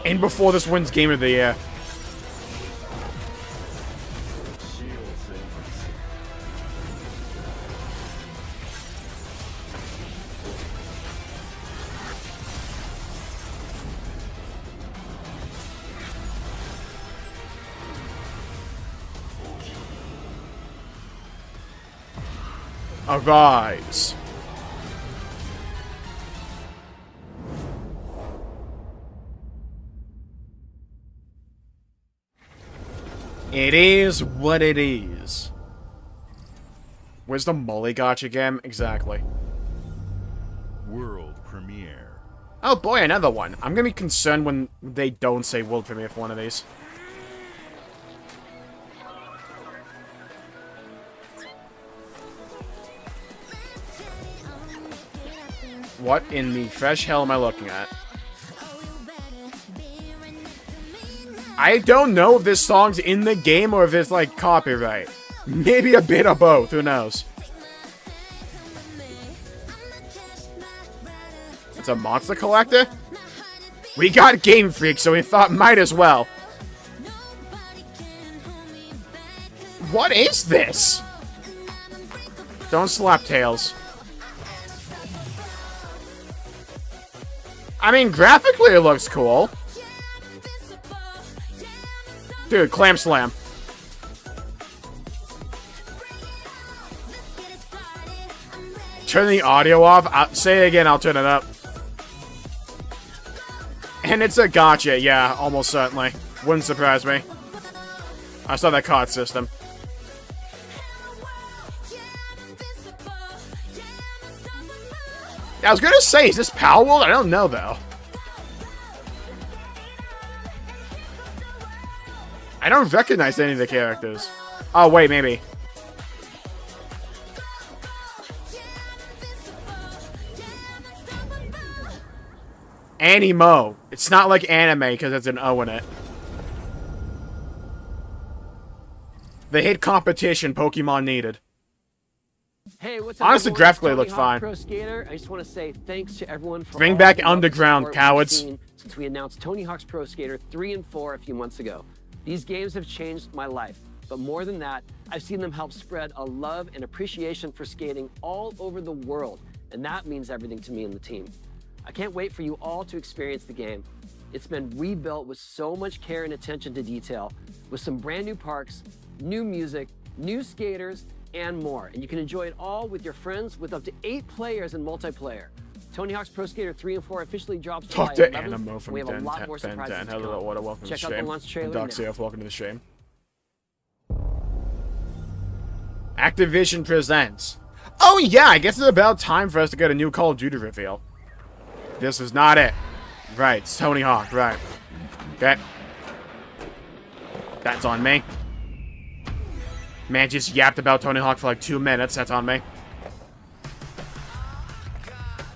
And before this wins Game of the Year. Arise. It is what it is. Where's the Molly Gotcha game? Exactly. World premiere. Oh boy, another one. I'm gonna be concerned when they don't say world premiere for one of these. What in the fresh hell am I looking at? I don't know if this song's in the game or if it's like copyright. Maybe a bit of both, who knows? It's a monster collector? We got Game Freak, so we thought might as well. What is this? Don't slap Tails. I mean, graphically it looks cool. Dude, Clam Slam. Turn the audio off. Say it again, I'll turn it up. And it's a gotcha, yeah, almost certainly. Wouldn't surprise me. I saw that card system. I was gonna say, is this Power World? I don't know, though. I don't recognize any of the characters. Oh, wait, maybe. Animo. It's not like anime, because it's an O in it. The hit competition Pokemon needed. Hey, what's up? Honestly, graphically it looked Tony Hawk fine. Pro Skater. I just want to say thanks to everyone for Bring all back the love and Underground, support we've cowards. seen since we announced Tony Hawk's Pro Skater 3 and 4 a few months ago. These games have changed my life, but more than that, I've seen them help spread a love and appreciation for skating all over the world, and that means everything to me and the team. I can't wait for you all to experience the game. It's been rebuilt with so much care and attention to detail, with some brand new parks, new music, new skaters, and more. And you can enjoy it all with your friends with up to 8 players in multiplayer. Tony Hawk's Pro Skater 3 and 4 officially drops Talk July to 11th. Animo from We have a Ben lot more surprises to Hello, come. order, welcome Check to out the the stream. launch trailer now. Doxiof, welcome to the stream. Activision presents. Oh yeah, I guess it's about time for us to get a new Call of Duty reveal. This is not it. Right, it's Tony Hawk, right. Okay. That's on me. Man just yapped about Tony Hawk for like 2 minutes, that's on me.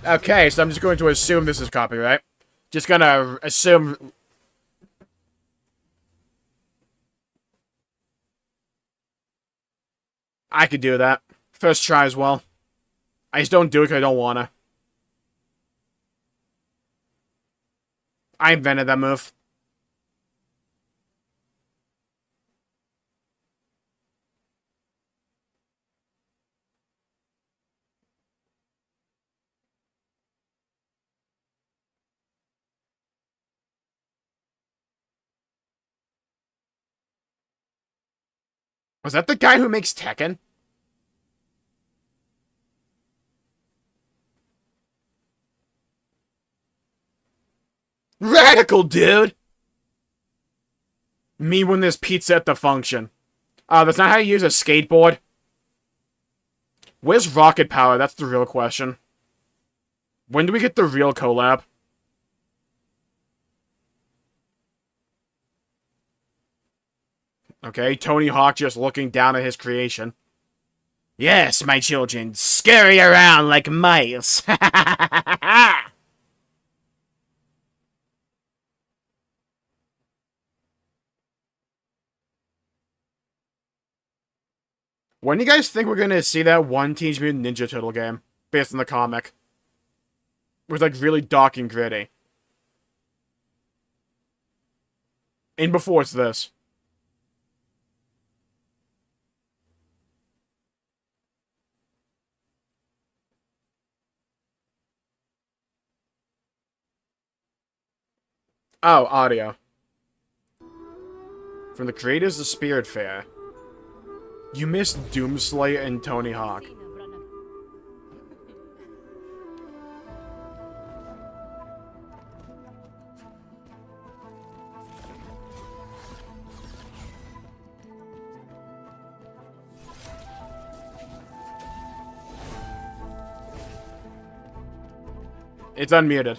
Okay, so I'm just going to assume this is copyright. Just gonna assume... I could do that. First try as well. I just don't do it because I don't wanna. I invented that move. Was that the guy who makes Tekken? Radical, dude! Me when there's pizza at the function. That's not how you use a skateboard. Where's Rocket Power? That's the real question. When do we get the real collab? Okay, Tony Hawk just looking down at his creation. Yes, my children, scurry around like mice. When do you guys think we're gonna see that one Teenage Mutant Ninja Turtle game based on the comic? It was like really dark and gritty. And before it's this. Oh, audio. From the creators of Spirit Fair. You missed Doomslayer and Tony Hawk. It's unmuted.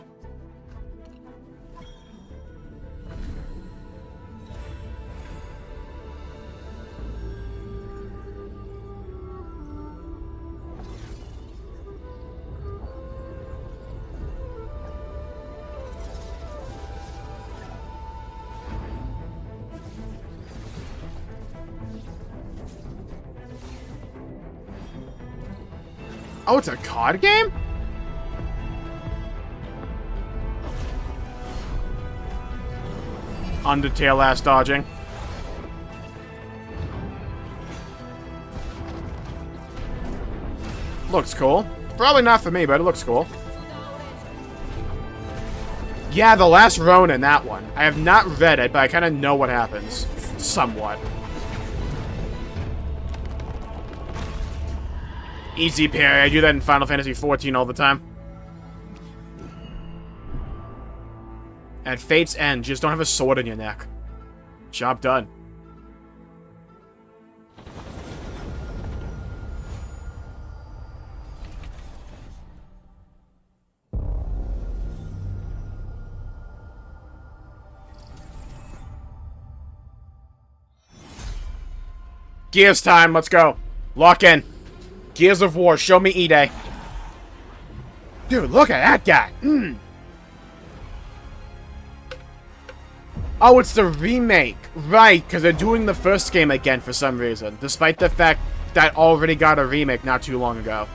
Oh, it's a card game? Undertale ass dodging. Looks cool. Probably not for me, but it looks cool. Yeah, The Last Ronin, that one. I have not read it, but I kind of know what happens. Somewhat. Easy parry. I do that in Final Fantasy XIV all the time. At Fate's End, just don't have a sword in your neck. Job done. Gears time, let's go. Lock in. Gears of War, show me E-Day. Dude, look at that guy. Oh, it's the remake. Right, because they're doing the first game again for some reason. Despite the fact that already got a remake not too long ago.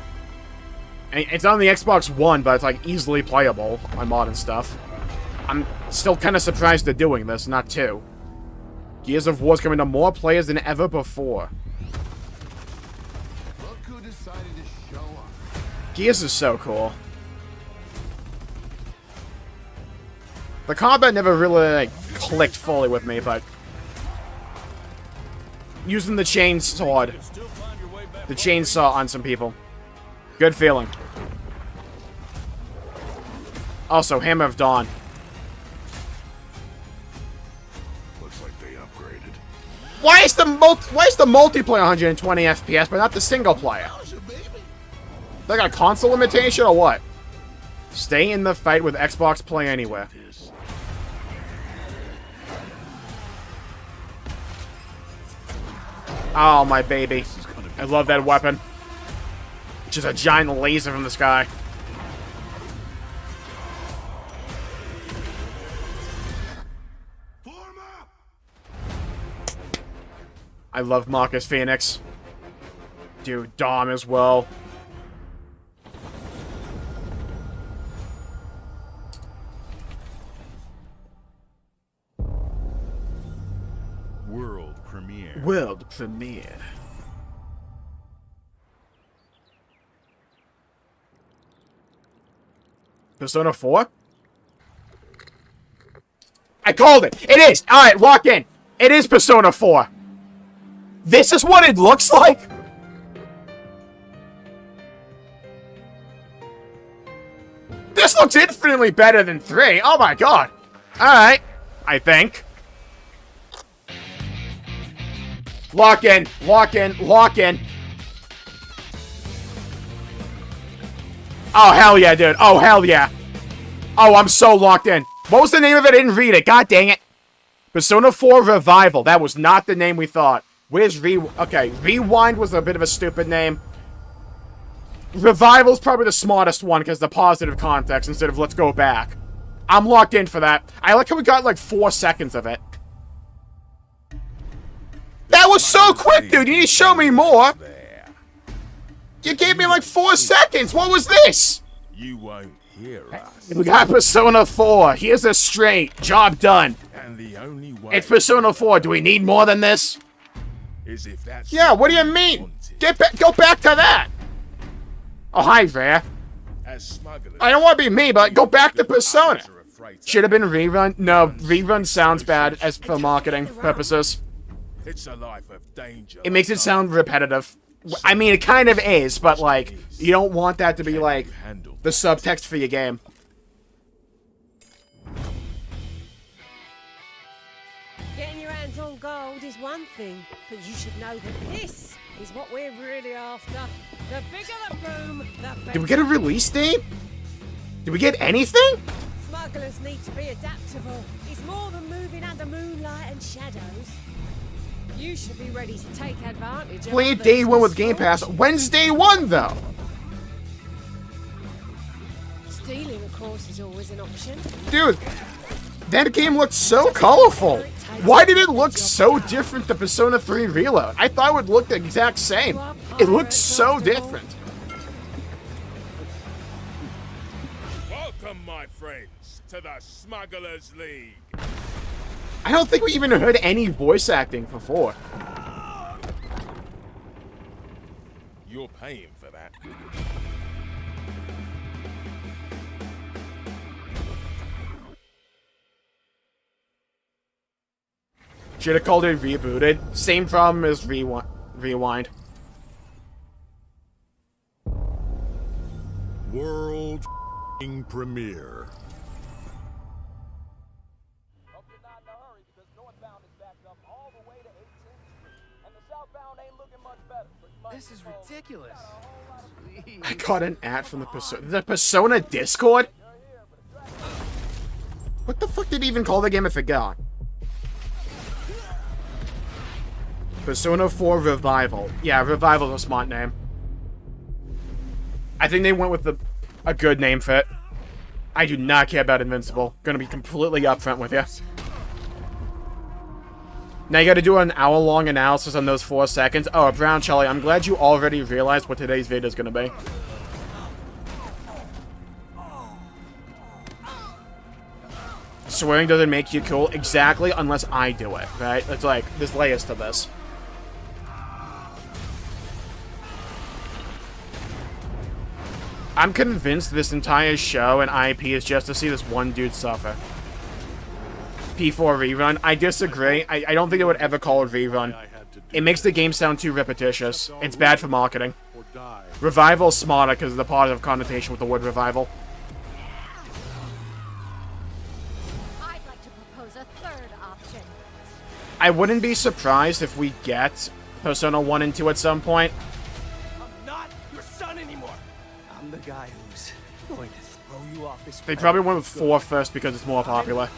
And it's on the Xbox One, but it's like easily playable on modern stuff. I'm still kind of surprised they're doing this, not two. Gears of War's coming to more players than ever before. Gears is so cool. The combat never really, like, clicked fully with me, but... using the chainsaw... the chainsaw on some people. Good feeling. Also, Hammer of Dawn. Looks like they upgraded. Why is the multiplayer 120 FPS, but not the single player? They got a console limitation or what? Stay in the fight with Xbox Play Anywhere. Oh, my baby. I love that weapon. Just a giant laser from the sky. I love Marcus Phoenix. Dude, Dom as well. World premiere. World premiere. Persona 4? I called it! It is! Alright, lock in! It is Persona 4! This is what it looks like? This looks infinitely better than 3. Oh my god. Alright. I think. Lock in. Lock in. Lock in. Oh, hell yeah, dude. Oh, hell yeah. Oh, I'm so locked in. What was the name of it? I didn't read it. God dang it. Persona 4 Revival. That was not the name we thought. Where's Okay, Rewind was a bit of a stupid name. Revival's probably the smartest one because the positive context instead of let's go back. I'm locked in for that. I like how we got like 4 seconds of it. That was so quick, dude. You need to show me more. You gave me like 4 seconds! What was this? You won't hear us. We got Persona 4. Here's a straight. Job done. And the only way It's Persona 4. Do we need more than this? is if that's Yeah, what do you mean? Go back to that! Oh, hi, Rare. as smugglers. I don't want to be me, but go back to Persona. Should have been rerun. No, rerun sounds bad as for marketing purposes. It's a life of danger. It makes it sound repetitive. I mean, it kind of is, but like, you don't want that to be like the subtext for your game. Getting your hands on gold is one thing, but you should know that this is what we're really after. The bigger the boom, the better. Did we get a release date? Did we get anything? Smugglers need to be adaptable. It's more than moving under moonlight and shadows. You should be ready to take advantage of Play others' day 1 with Game misfortune. Pass. When's day 1 though? Stealing, of course, is always an option. Dude, that game looked so colorful. Why did it look so different to Persona 3 Reload? I thought it would look the exact same. It looked so different. Welcome, my friends, to the Smugglers League. I don't think we even heard any voice acting before. You're paying for that. Should have called it Rebooted. Same problem as Rewind. World premiere. This is ridiculous. I got an ad from the Persona Discord? What the fuck did he even call the game? I forgot. Persona 4 Revival. Yeah, Revival's a smart name. I think they went with a good name for it. I do not care about Invincible. Gonna be completely upfront with you. Now you gotta do an hour-long analysis on those 4 seconds. Oh, Brown Charlie, I'm glad you already realized what today's video is gonna be. Swearing doesn't make you cool. Exactly, unless I do it, right? It's like, there's layers to this. I'm convinced this entire show and IP is just to see this one dude suffer. P4 rerun. I disagree. I don't think they would ever call it rerun. It makes the game sound too repetitious. It's bad for marketing. Revival's smarter because of the positive connotation with the word revival. I'd like to propose a third option. I wouldn't be surprised if we get Persona 1 and 2 at some point. I'm not your son anymore. I'm the guy who's going to throw you off this. They probably went with 4 first because it's more popular.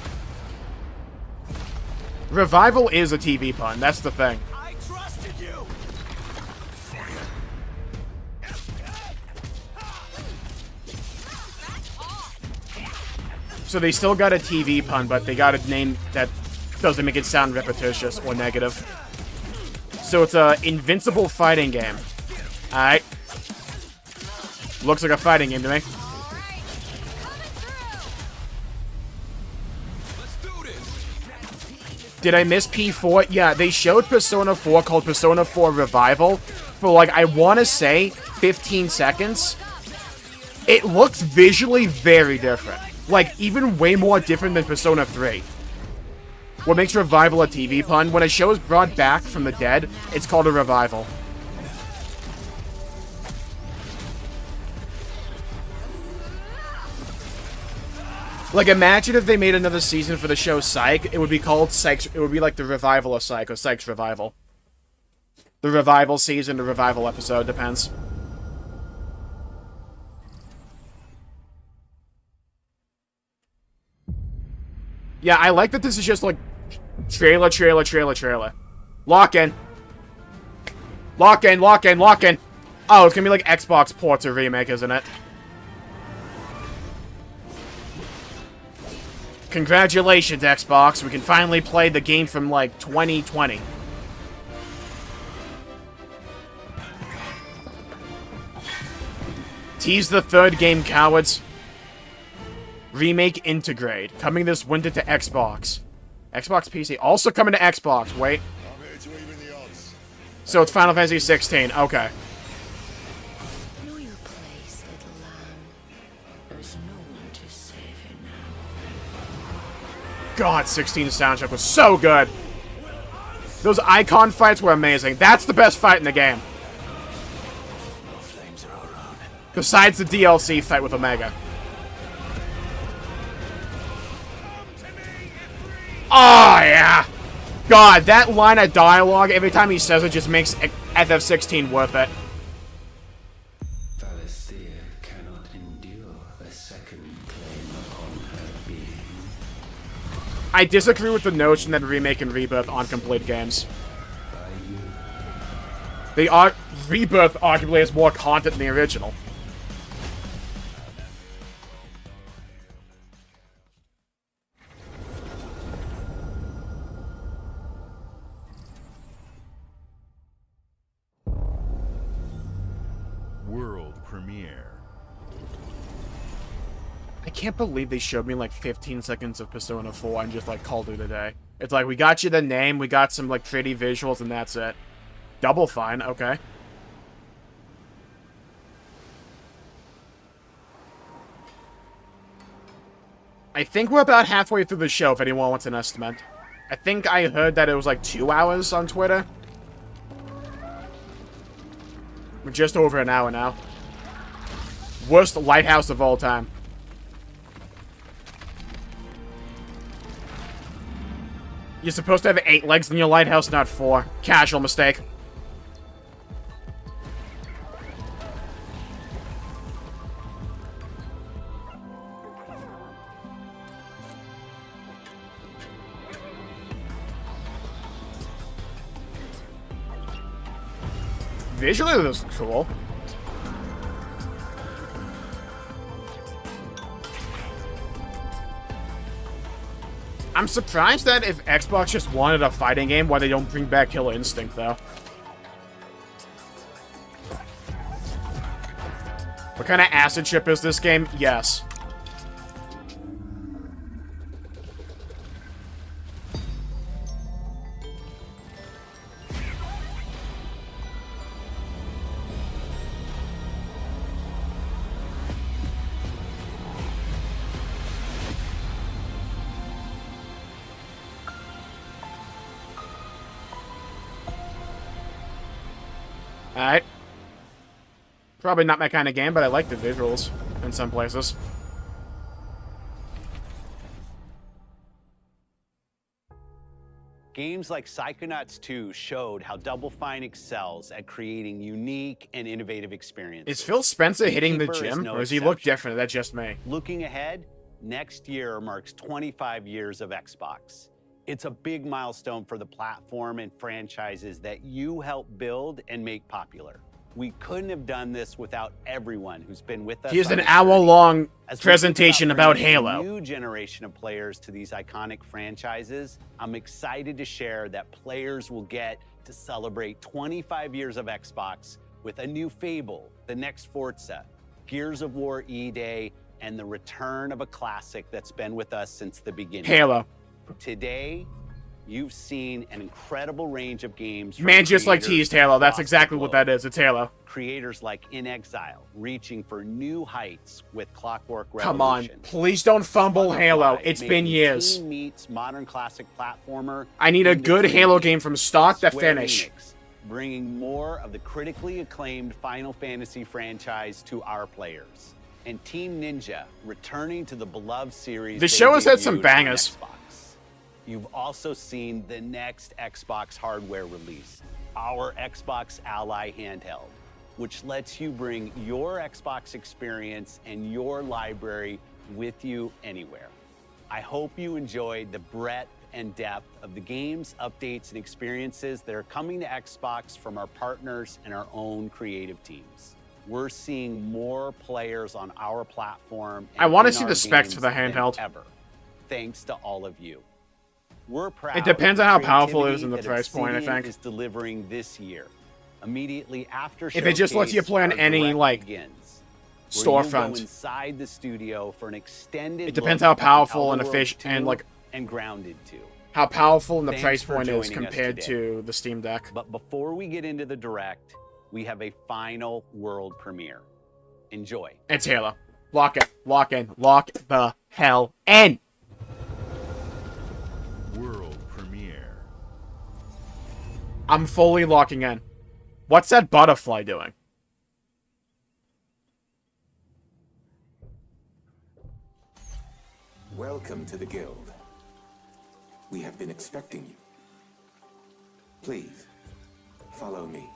Revival is a TV pun, that's the thing. I trusted you. So they still got a TV pun, but they got a name that doesn't make it sound repetitious or negative. So it's a invincible fighting game. Alright. Looks like a fighting game to me. Did I miss P4? Yeah, they showed Persona 4 called Persona 4 Revival for like, I want to say 15 seconds. It looks visually very different. Like, even way more different than Persona 3. What makes Revival a TV pun? When a show is brought back from the dead, it's called a revival. Like, imagine if they made another season for the show Psych, it would be called Psych, it would be like the revival of Psych, or Psych's Revival. The revival season, the revival episode, depends. Yeah, I like that this is just like, trailer. Lock in. Lock in. Oh, it's gonna be like Xbox ports or remake, isn't it? Congratulations, Xbox. We can finally play the game from, like, 2020. Tease the third game, cowards. Remake Integrate. Coming this winter to Xbox. Xbox PC. Also coming to Xbox. Wait. So it's Final Fantasy 16. Okay. Know your place, little lamb. There's no one to save you now. God, 16 soundtrack was so good. Those icon fights were amazing. That's the best fight in the game. Besides the DLC fight with Omega. Oh, yeah. God, that line of dialogue, every time he says it, just makes FF16 worth it. Valisthea cannot endure a second claim upon her being. I disagree with the notion that Remake and Rebirth aren't complete games. They are. Rebirth arguably has more content than the original. World premiere. I can't believe they showed me like 15 seconds of Persona 4 and just like called it a day. It's like, we got you the name, we got some like pretty visuals, and that's it. Double Fine, okay. I think we're about halfway through the show, if anyone wants an estimate. I think I heard that it was like 2 hours on Twitter. We're just over an hour now. Worst lighthouse of all time. You're supposed to have 8 legs in your lighthouse, not 4. Casual mistake. Visually, this is cool. I'm surprised that if Xbox just wanted a fighting game, why they don't bring back Killer Instinct, though. What kind of acid trip is this game? Yes. Alright. Probably not my kind of game, but I like the visuals in some places. Games like Psychonauts 2 showed how Double Fine excels at creating unique and innovative experiences. Is Phil Spencer hitting the Keeper is gym, no or does he look exception. different? That's just me. Looking ahead, next year marks 25 years of Xbox. It's a big milestone for the platform and franchises that you helped build and make popular. We couldn't have done this without everyone who's been with us. Here's on an this hour-long journey. As we think presentation about bringing Halo. a new generation of players to these iconic franchises, I'm excited to share that players will get to celebrate 25 years of Xbox with a new Fable, the next Forza, Gears of War E-Day, and the return of a classic that's been with us since the beginning. Halo. Today, you've seen an incredible range of games. from Man just like creators teased Halo. That's across the exactly what globe. that is. It's Halo. Creators like In Exile, reaching for new heights with Clockwork Come on. Revolution. Please don't fumble Halo. It's been Making years. Team Meets modern classic platformer. I need a in the good 3D. Halo game from start to Square finish. Enix, bringing more of the critically acclaimed Final Fantasy franchise to our players. And Team Ninja, returning to the beloved series. The they show has had some debuted on bangers. Xbox. You've also seen the next Xbox hardware release, our Xbox Ally handheld, which lets you bring your Xbox experience and your library with you anywhere. I hope you enjoyed the breadth and depth of the games, updates, and experiences that are coming to Xbox from our partners and our own creative teams. We're seeing more players on our platform. I want to in see our the specs for the games than handheld. ever, thanks to all of you. We're proud It depends on of how the powerful it is in the creativity price point, I that Obsidian think. is delivering this year. Immediately after If it just lets you Showcase, play on our any, direct like, begins. You'll go storefront. inside the studio for an extended It depends look how at powerful and Outer efficient Worlds 2 and like and Grounded 2. how powerful and the Thanks price for point is joining us compared today. to the Steam Deck. But before we get into the direct, we have a final world premiere. Enjoy. It's Halo. Lock it. Lock in. Lock the hell in. World premiere. I'm fully locking in. What's that butterfly doing? Welcome to the Guild. We have been expecting you. Please, follow me.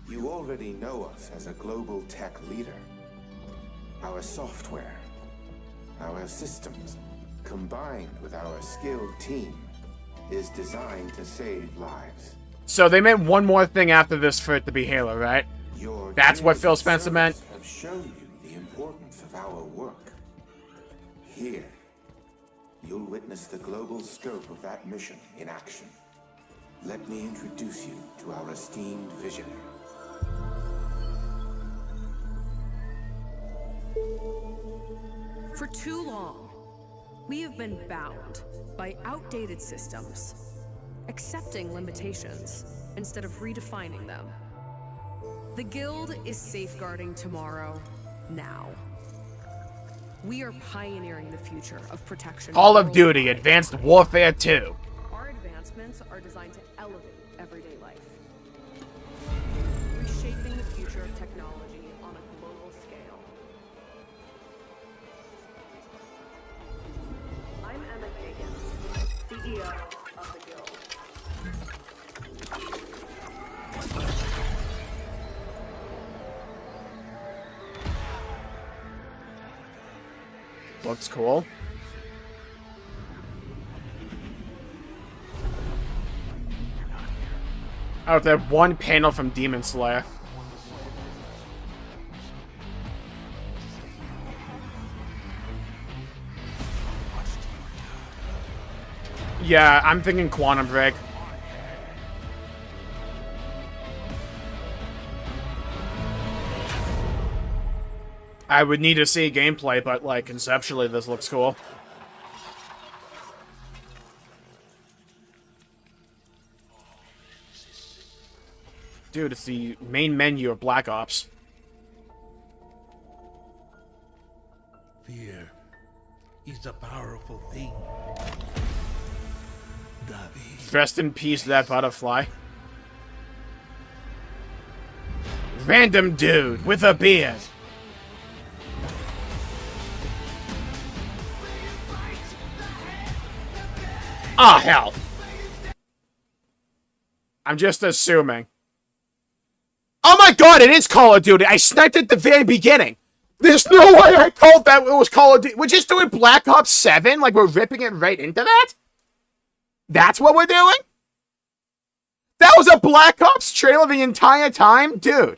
You already know us as a global tech leader. Our software, our systems, combined with our skilled team, is designed to save lives. So they meant one more thing after this for it to be Halo, right? That's what Phil Spencer meant? Have shown you the importance of our work. Here, you'll witness the global scope of that mission in action. Let me introduce you to our esteemed visionary. For too long, we have been bound by outdated systems, accepting limitations instead of redefining them. The Guild is safeguarding tomorrow, now. We are pioneering the future of protection. Call of Duty Advanced Warfare 2. Our advancements are designed to elevate everyday life, reshaping the future of technology on a global scale. I'm Emma Kagan, CEO of the Guild. Looks cool. Oh, that one panel from Demon Slayer. Yeah, I'm thinking Quantum Break. I would need to see gameplay, but, like, conceptually, this looks cool. Dude, it's the main menu of Black Ops. Fear is a powerful thing. Rest in peace, that butterfly. Random dude with a beard. Ah, hell. I'm just assuming. Oh my god, it is Call of Duty. I sniped at the very beginning. There's no way I told that it was Call of Duty. We're just doing Black Ops 7? Like, we're ripping it right into that? That's what we're doing? That was a Black Ops trailer the entire time? Dude.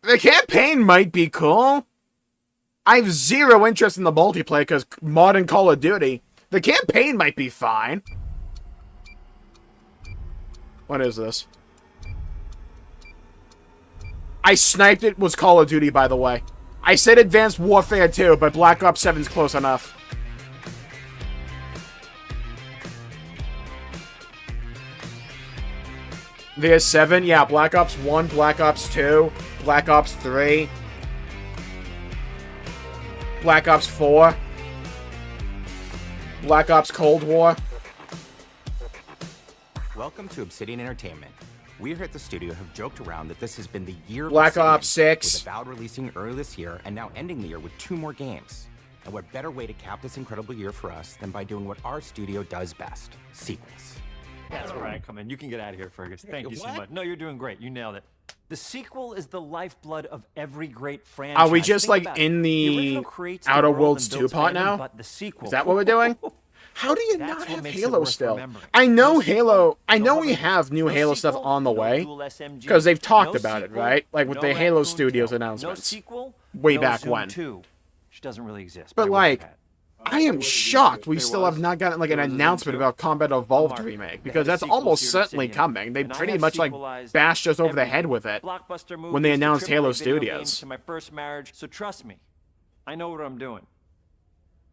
The campaign might be cool. I have zero interest in the multiplayer because modern Call of Duty. The campaign might be fine. What is this? I sniped it was Call of Duty, by the way. I said Advanced Warfare 2, but Black Ops 7's close enough. There's 7? Yeah, Black Ops 1, Black Ops 2, Black Ops 3, Black Ops 4, Black Ops Cold War. Welcome to Obsidian Entertainment. We here at the studio have joked around that this has been the year of Black Obsidian, Ops 6. with Avowed releasing early this year and now ending the year with 2 more games. And what better way to cap this incredible year for us than by doing what our studio does best, sequels. That's where I come in. You can get out of here, Fergus. Thank you so much. No, you're doing great. You nailed it. The sequel is the lifeblood of every great franchise. Are we just, Think like, about in it. the original creates the Outer world Worlds and 2 builds part fandom, now? but the sequel. Is that what we're doing? How do you That's not what have makes it Halo worth still? remembering. I know Halo. I know we have new Halo stuff on the way because they've talked about it, right? Like with the Halo Studios No announcements sequel, way no back Zoom when. 2, which doesn't really exist. But I wish it like, had. I am shocked we still have not gotten like an announcement about Combat Evolved remake, because that's almost certainly coming. They pretty much like bashed us over the head with it when they announced Halo Studios. To my first marriage, so trust me, I know what I'm doing.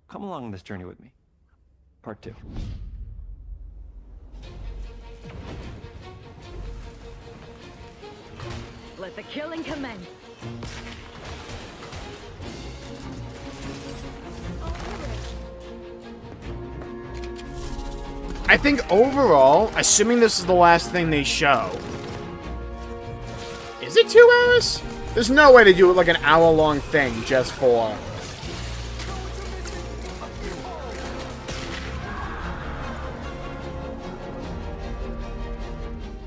Come along on this journey with me. Part 2. Let the killing commence. I think overall, assuming this is the last thing they show, is it 2 hours? There's no way to do it like an hour-long thing just for...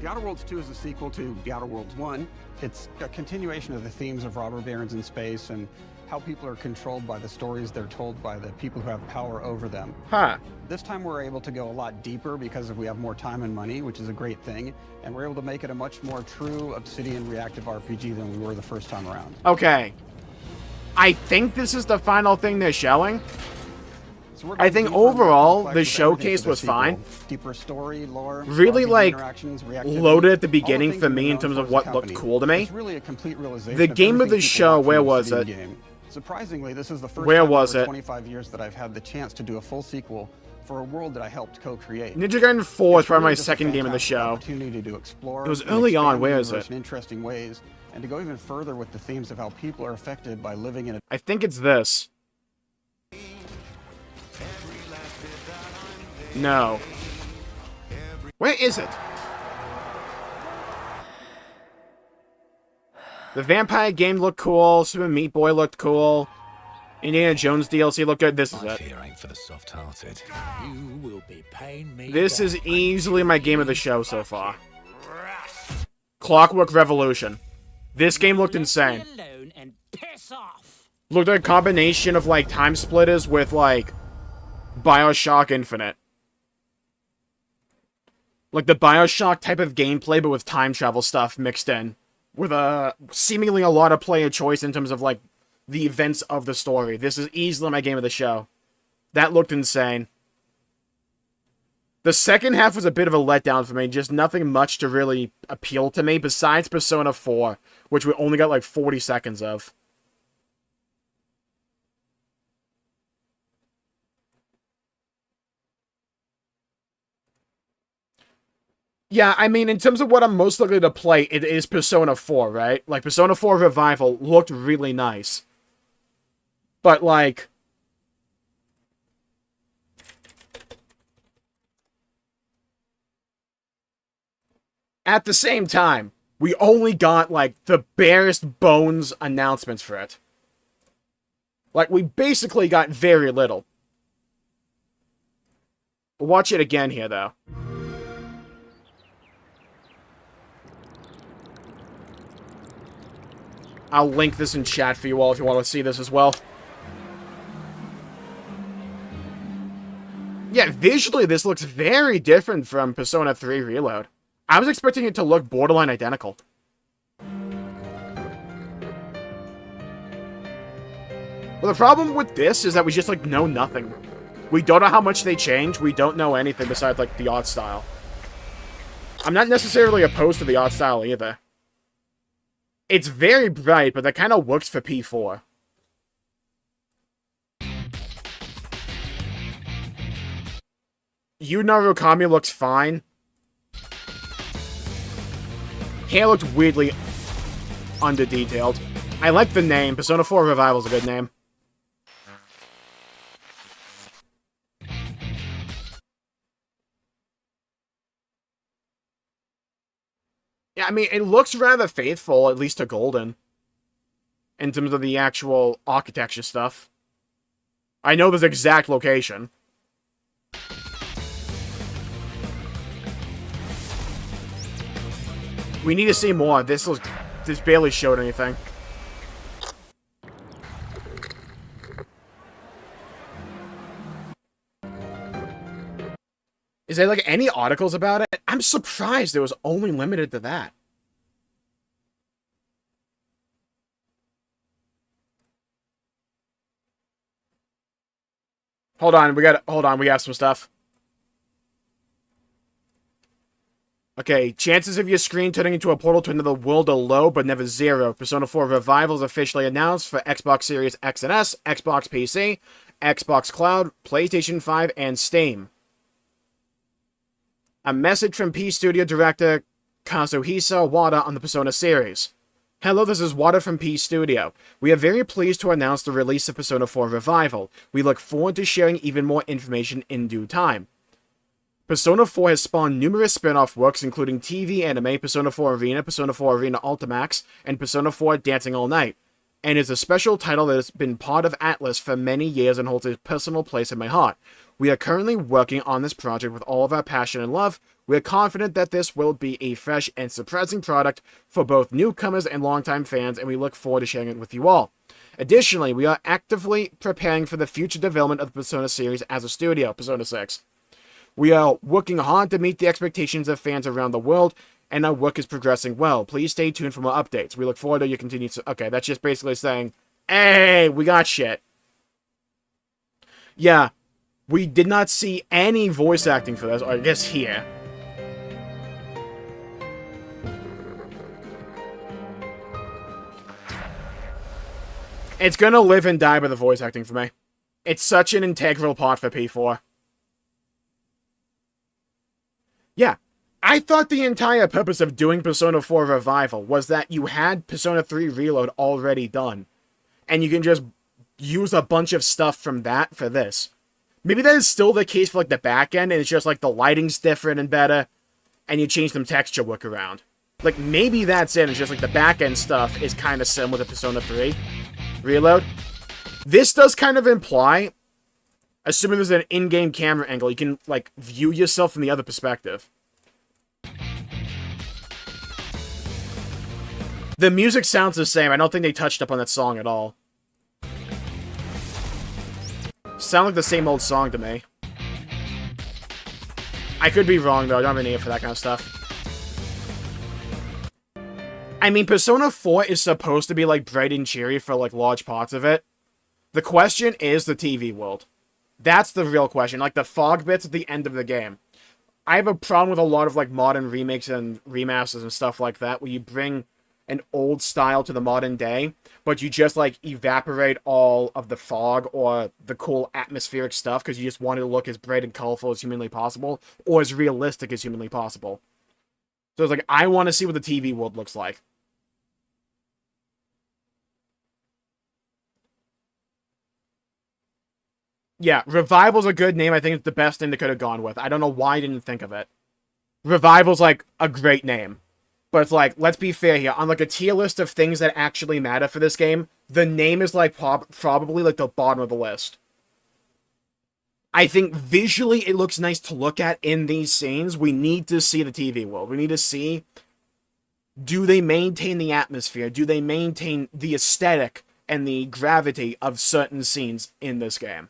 The Outer Worlds 2 is a sequel to The Outer Worlds 1. It's a continuation of the themes of robber barons in space and how people are controlled by the stories they're told by the people who have power over them. Huh. This time we're able to go a lot deeper because we have more time and money, which is a great thing, and we're able to make it a much more true Obsidian reactive RPG than we were the first time around. Okay. I think this is the final thing they're showing. I think overall, the showcase was fine. Deeper story, lore, really, like, reactivity, loaded at the beginning for me in terms of what looked cool to me. It's really a complete realization the game of the show, where was it? Surprisingly, this is the first where time was in over it? 25 years that I've had the chance to do a full sequel for a world that I helped co-create. Ninja Gaiden 4 is probably my second game of the show. Opportunity to explore. It was early on. Where is it? In interesting ways, and to go even further with the themes of how people are affected by living in a... I think it's this. No. Where is it? The vampire game looked cool. Super Meat Boy looked cool. Indiana Jones DLC looked good. This is it. For the soft-hearted. You will be paying me. This is easily my game of the show so far. Clockwork Revolution. This game looked insane. Looked like a combination of like Time Splitters with like BioShock Infinite. Like the BioShock type of gameplay, but with time travel stuff mixed in. With seemingly a lot of player choice in terms of, like, the events of the story. This is easily my game of the show. That looked insane. The second half was a bit of a letdown for me. Just nothing much to really appeal to me besides Persona 4, which we only got, like, 40 seconds of. Yeah, I mean, in terms of what I'm most likely to play, it is Persona 4, right? Like, Persona 4 Revival looked really nice. But, like... at the same time, we only got, like, the barest bones announcements for it. Like, we basically got very little. Watch it again here, though. I'll link this in chat for you all if you want to see this as well. Yeah, visually this looks very different from Persona 3 Reload. I was expecting it to look borderline identical. Well, the problem with this is that we just, like, know nothing. We don't know how much they changed. We don't know anything besides, like, the art style. I'm not necessarily opposed to the art style either. It's very bright, but that kind of works for P4. Yu Narukami looks fine. Hair looks weirdly under-detailed. I like the name. Persona 4 Revival is a good name. Yeah, I mean, it looks rather faithful, at least to Golden. In terms of the actual architecture stuff. I know this exact location. We need to see more. This barely showed anything. Is there, like, any articles about it? I'm surprised it was only limited to that. Hold on, we have some stuff. Okay, chances of your screen turning into a portal to another world are low, but never zero. Persona 4 Revival is officially announced for Xbox Series X and S, Xbox PC, Xbox Cloud, PlayStation 5, and Steam. A message from P Studio director Kazuhisa Wada on the Persona series. Hello, this is Wada from P Studio. We are very pleased to announce the release of Persona 4 Revival. We look forward to sharing even more information in due time. Persona 4 has spawned numerous spin-off works including TV anime, Persona 4 Arena, Persona 4 Arena Ultimax, and Persona 4 Dancing All Night, and is a special title that has been part of Atlas for many years and holds a personal place in my heart. We are currently working on this project with all of our passion and love. We are confident that this will be a fresh and surprising product for both newcomers and longtime fans, and we look forward to sharing it with you all. Additionally, we are actively preparing for the future development of the Persona series as a studio, Persona 6. We are working hard to meet the expectations of fans around the world, and our work is progressing well. Please stay tuned for more updates. We look forward to your continued... Okay, that's just basically saying, hey, we got shit. Yeah, we did not see any voice acting for this, or I guess here. It's gonna live and die by the voice acting for me. It's such an integral part for P4. Yeah, I thought the entire purpose of doing Persona 4 Revival was that you had Persona 3 Reload already done, and you can just use a bunch of stuff from that for this. Maybe that is still the case for, like, the back end, and it's just, like, the lighting's different and better, and you change some texture work around. Like, maybe that's it, it's just, like, the back end stuff is kind of similar to Persona 3 Reload. This does kind of imply, assuming there's an in-game camera angle, you can, like, view yourself from the other perspective. The music sounds the same. I don't think they touched up on that song at all. Sound like the same old song to me. I could be wrong, though. I don't have an ear for that kind of stuff. I mean, Persona 4 is supposed to be, like, bright and cheery for, like, large parts of it. The question is the TV world. That's the real question. Like, the fog bits at the end of the game. I have a problem with a lot of, like, modern remakes and remasters and stuff like that, where you bring an old style to the modern day, but you just, like, evaporate all of the fog or the cool atmospheric stuff because you just want it to look as bright and colorful as humanly possible, or as realistic as humanly possible. So it's like, I want to see what the TV world looks like. Yeah, Revival's a good name. I think it's the best thing they could have gone with. I don't know why I didn't think of it. Revival's, like, a great name. But it's like, let's be fair here. On, like, a tier list of things that actually matter for this game, the name is, like, probably, like, the bottom of the list. I think visually it looks nice to look at in these scenes. We need to see the TV world. We need to see, do they maintain the atmosphere? Do they maintain the aesthetic and the gravity of certain scenes in this game?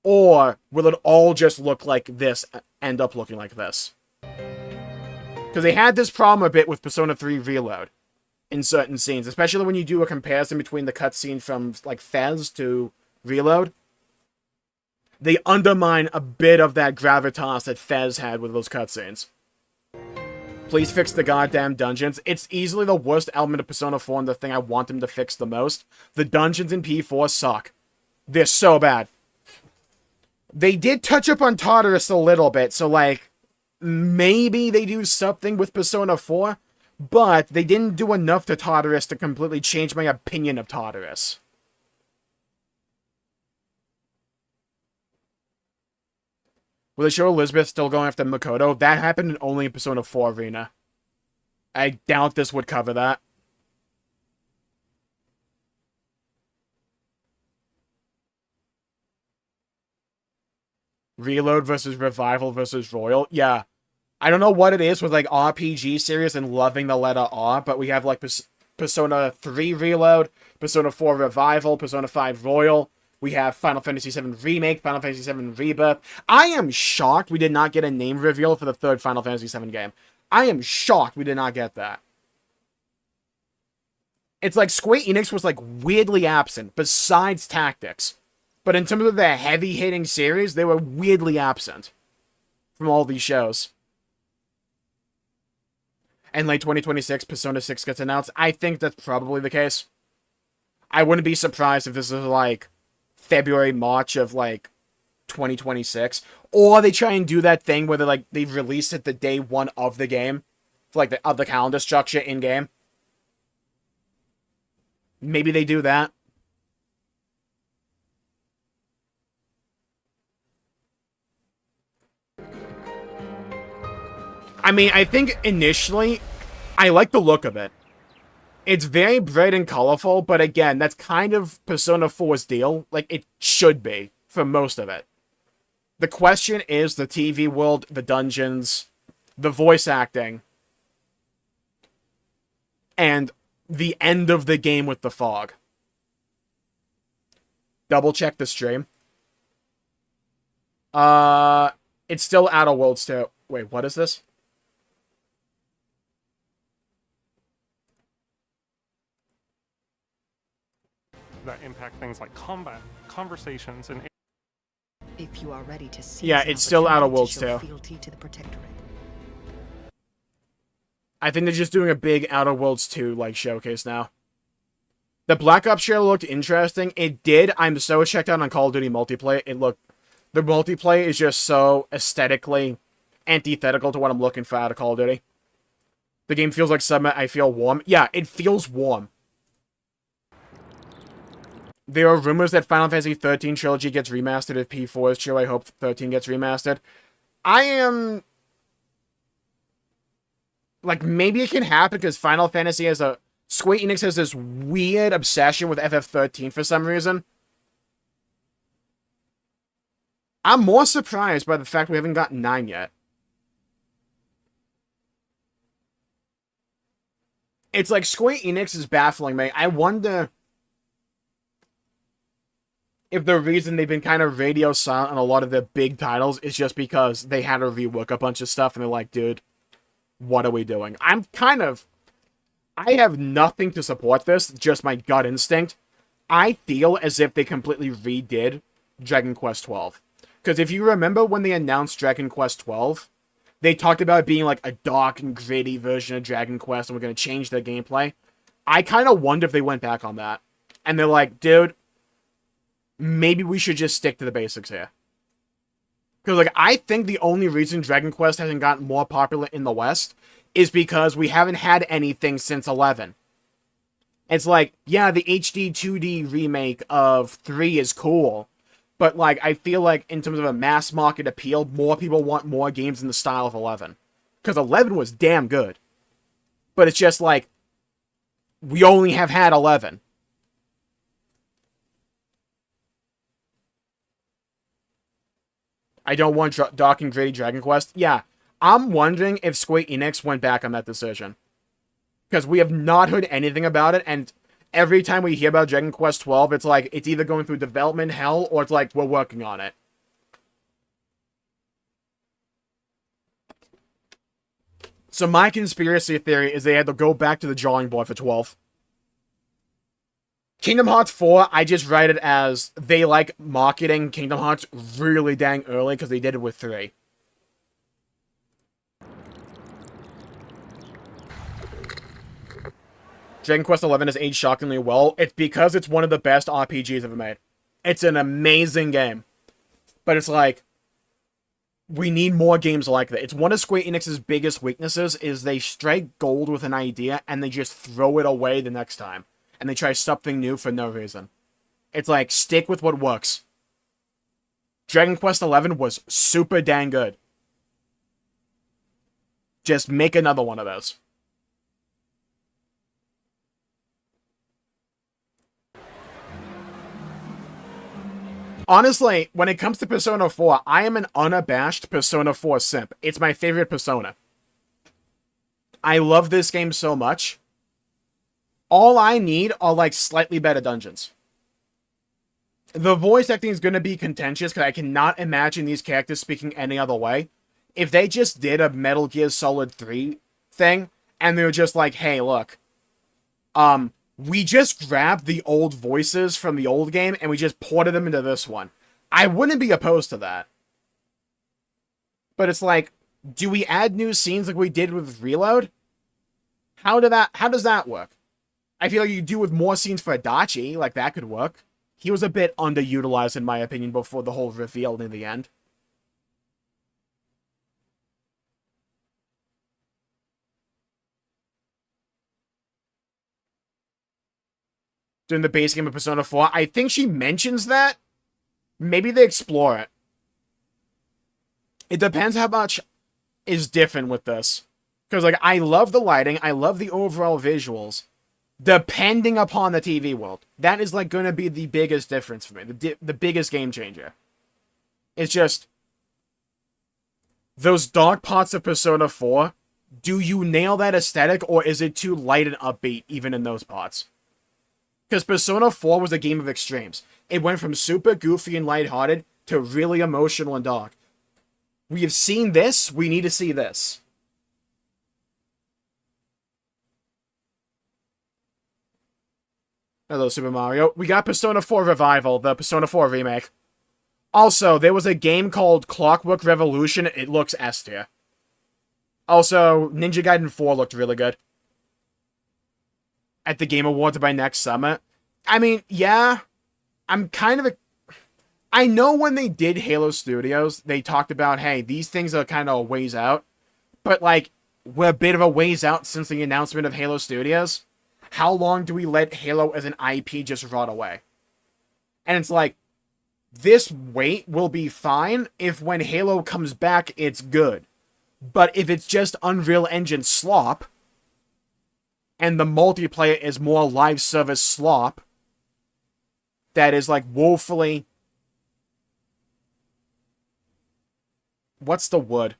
Or will it all just look like this, end up looking like this? Because they had this problem a bit with Persona 3 Reload in certain scenes, especially when you do a comparison between the cutscene from, like, Fez to Reload. They undermine a bit of that gravitas that Fez had with those cutscenes. Please fix the goddamn dungeons. It's easily the worst element of Persona 4 and the thing I want them to fix the most. The dungeons in P4 suck. They're so bad. They did touch up on Tartarus a little bit, so, like, maybe they do something with Persona 4, but they didn't do enough to Tartarus to completely change my opinion of Tartarus. Will they show Elizabeth still going after Makoto? That happened only in Persona 4 Arena. I doubt this would cover that. Reload versus Revival versus Royal. Yeah. I don't know what it is with, like, RPG series and loving the letter R, but we have, like, Persona 3 Reload, Persona 4 Revival, Persona 5 Royal. We have Final Fantasy VII Remake, Final Fantasy VII Rebirth. I am shocked we did not get a name reveal for the third Final Fantasy VII game. I am shocked we did not get that. It's like Square Enix was, like, weirdly absent, besides Tactics. But in terms of the heavy-hitting series, they were weirdly absent from all these shows. And late 2026, Persona 6 gets announced. I think that's probably the case. I wouldn't be surprised if this is like February, March of like 2026. Or they try and do that thing where they release it the day one of the game. For like the calendar structure in-game. Maybe they do that. I mean, I think initially, I like the look of it. It's very bright and colorful, but again, that's kind of Persona 4's deal. Like, it should be, for most of it. The question is the TV world, the dungeons, the voice acting, and the end of the game with the fog. Double check the stream. It's still Outer Worlds 2. Wait, what is this? That impact things like combat, conversations, and... If you are ready to see, yeah, it's still Outer Worlds 2. To the Protectorate. I think they're just doing a big Outer Worlds 2 like showcase now. The Black Ops trailer looked interesting. It did. I'm so checked out on Call of Duty multiplayer. The multiplayer is just so aesthetically antithetical to what I'm looking for out of Call of Duty. The game feels like summer. I feel warm. Yeah, it feels warm. There are rumors that Final Fantasy 13 Trilogy gets remastered. If P4 is true, I hope 13 gets remastered. I am... Like, maybe it can happen because Final Fantasy has a... Square Enix has this weird obsession with FF13 for some reason. I'm more surprised by the fact we haven't gotten 9 yet. It's like Square Enix is baffling me. I wonder if the reason they've been kind of radio silent on a lot of their big titles is just because they had to rework a bunch of stuff and they're like, dude, what are we doing? I have nothing to support this, just my gut instinct. I feel as if they completely redid Dragon Quest XII. Because if you remember when they announced Dragon Quest XII, they talked about it being like a dark and gritty version of Dragon Quest and we're going to change the gameplay. I kind of wonder if they went back on that. And they're like, dude, maybe we should just stick to the basics here. Because, like, I think the only reason Dragon Quest hasn't gotten more popular in the West is because we haven't had anything since 11. It's like, yeah, the HD 2D remake of 3 is cool. But, like, I feel like in terms of a mass market appeal, more people want more games in the style of 11. Because 11 was damn good. But it's just like, we only have had 11. I don't want dark and gritty Dragon Quest. Yeah, I'm wondering if Square Enix went back on that decision. Because we have not heard anything about it, and every time we hear about Dragon Quest 12, it's like, it's either going through development hell, or it's like, we're working on it. So my conspiracy theory is they had to go back to the drawing board for 12. Kingdom Hearts 4, I just write it as they like marketing Kingdom Hearts really dang early because they did it with 3. Dragon Quest 11 has aged shockingly well. It's because it's one of the best RPGs ever made. It's an amazing game. But it's like, we need more games like that. It's one of Square Enix's biggest weaknesses is they strike gold with an idea and they just throw it away the next time. And they try something new for no reason. It's like, stick with what works. Dragon Quest XI was super dang good. Just make another one of those. Honestly, when it comes to Persona 4, I am an unabashed Persona 4 simp. It's my favorite Persona. I love this game so much. All I need are, like, slightly better dungeons. The voice acting is going to be contentious because I cannot imagine these characters speaking any other way. If they just did a Metal Gear Solid 3 thing, and they were just like, hey, look, we just grabbed the old voices from the old game and we just ported them into this one. I wouldn't be opposed to that. But it's like, do we add new scenes like we did with Reload? How does that work? I feel like you do with more scenes for Adachi, like that could work. He was a bit underutilized in my opinion before the whole reveal in the end. During the base game of Persona 4, I think she mentions that. Maybe they explore it. It depends how much is different with this. Because, like, I love the lighting, I love the overall visuals. Depending upon the TV world. That is, like, going to be the biggest difference for me. The biggest game changer. It's just... those dark parts of Persona 4, do you nail that aesthetic, or is it too light and upbeat, even in those parts? Because Persona 4 was a game of extremes. It went from super goofy and lighthearted to really emotional and dark. We have seen this, we need to see this. Hello, Super Mario. We got Persona 4 Revival, the Persona 4 remake. Also, there was a game called Clockwork Revolution. It looks S tier. Also, Ninja Gaiden 4 looked really good. At the Game Awards by next summer. I mean, yeah. I'm kind of I know when they did Halo Studios, they talked about, hey, these things are kind of a ways out. But, like, we're a bit of a ways out since the announcement of Halo Studios. How long do we let Halo as an IP just rot away? And it's like, this wait will be fine if when Halo comes back, it's good. But if it's just Unreal Engine slop, and the multiplayer is more live service slop, that is, like, woefully... what's the word?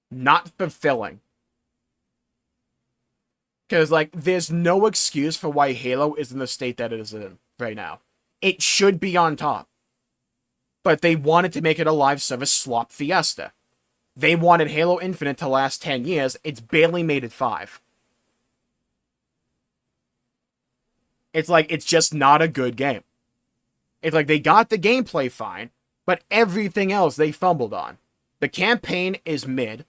Not fulfilling. Because, like, there's no excuse for why Halo is in the state that it is in right now. It should be on top. But they wanted to make it a live service slop fiesta. They wanted Halo Infinite to last 10 years. It's barely made it 5. It's like, it's just not a good game. It's like, they got the gameplay fine, but everything else they fumbled on. The campaign is mid.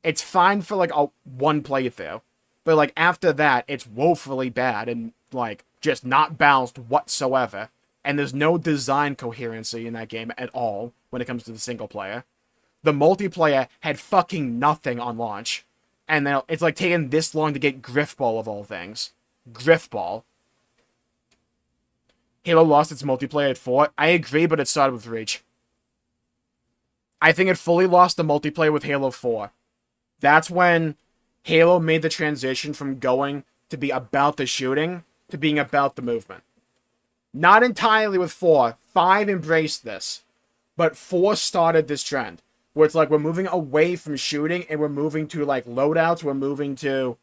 It's fine for, like, a one playthrough. But, like, after that, it's woefully bad and, like, just not balanced whatsoever. And there's no design coherency in that game at all when it comes to the single player. The multiplayer had fucking nothing on launch. And then it's, like, taking this long to get Griffball of all things. Griffball. Halo lost its multiplayer at 4. I agree, but it started with Reach. I think it fully lost the multiplayer with Halo 4. That's when Halo made the transition from going to be about the shooting to being about the movement. Not entirely with 4. 5 embraced this. But 4 started this trend. Where it's like, we're moving away from shooting and we're moving to, like, loadouts. We're moving to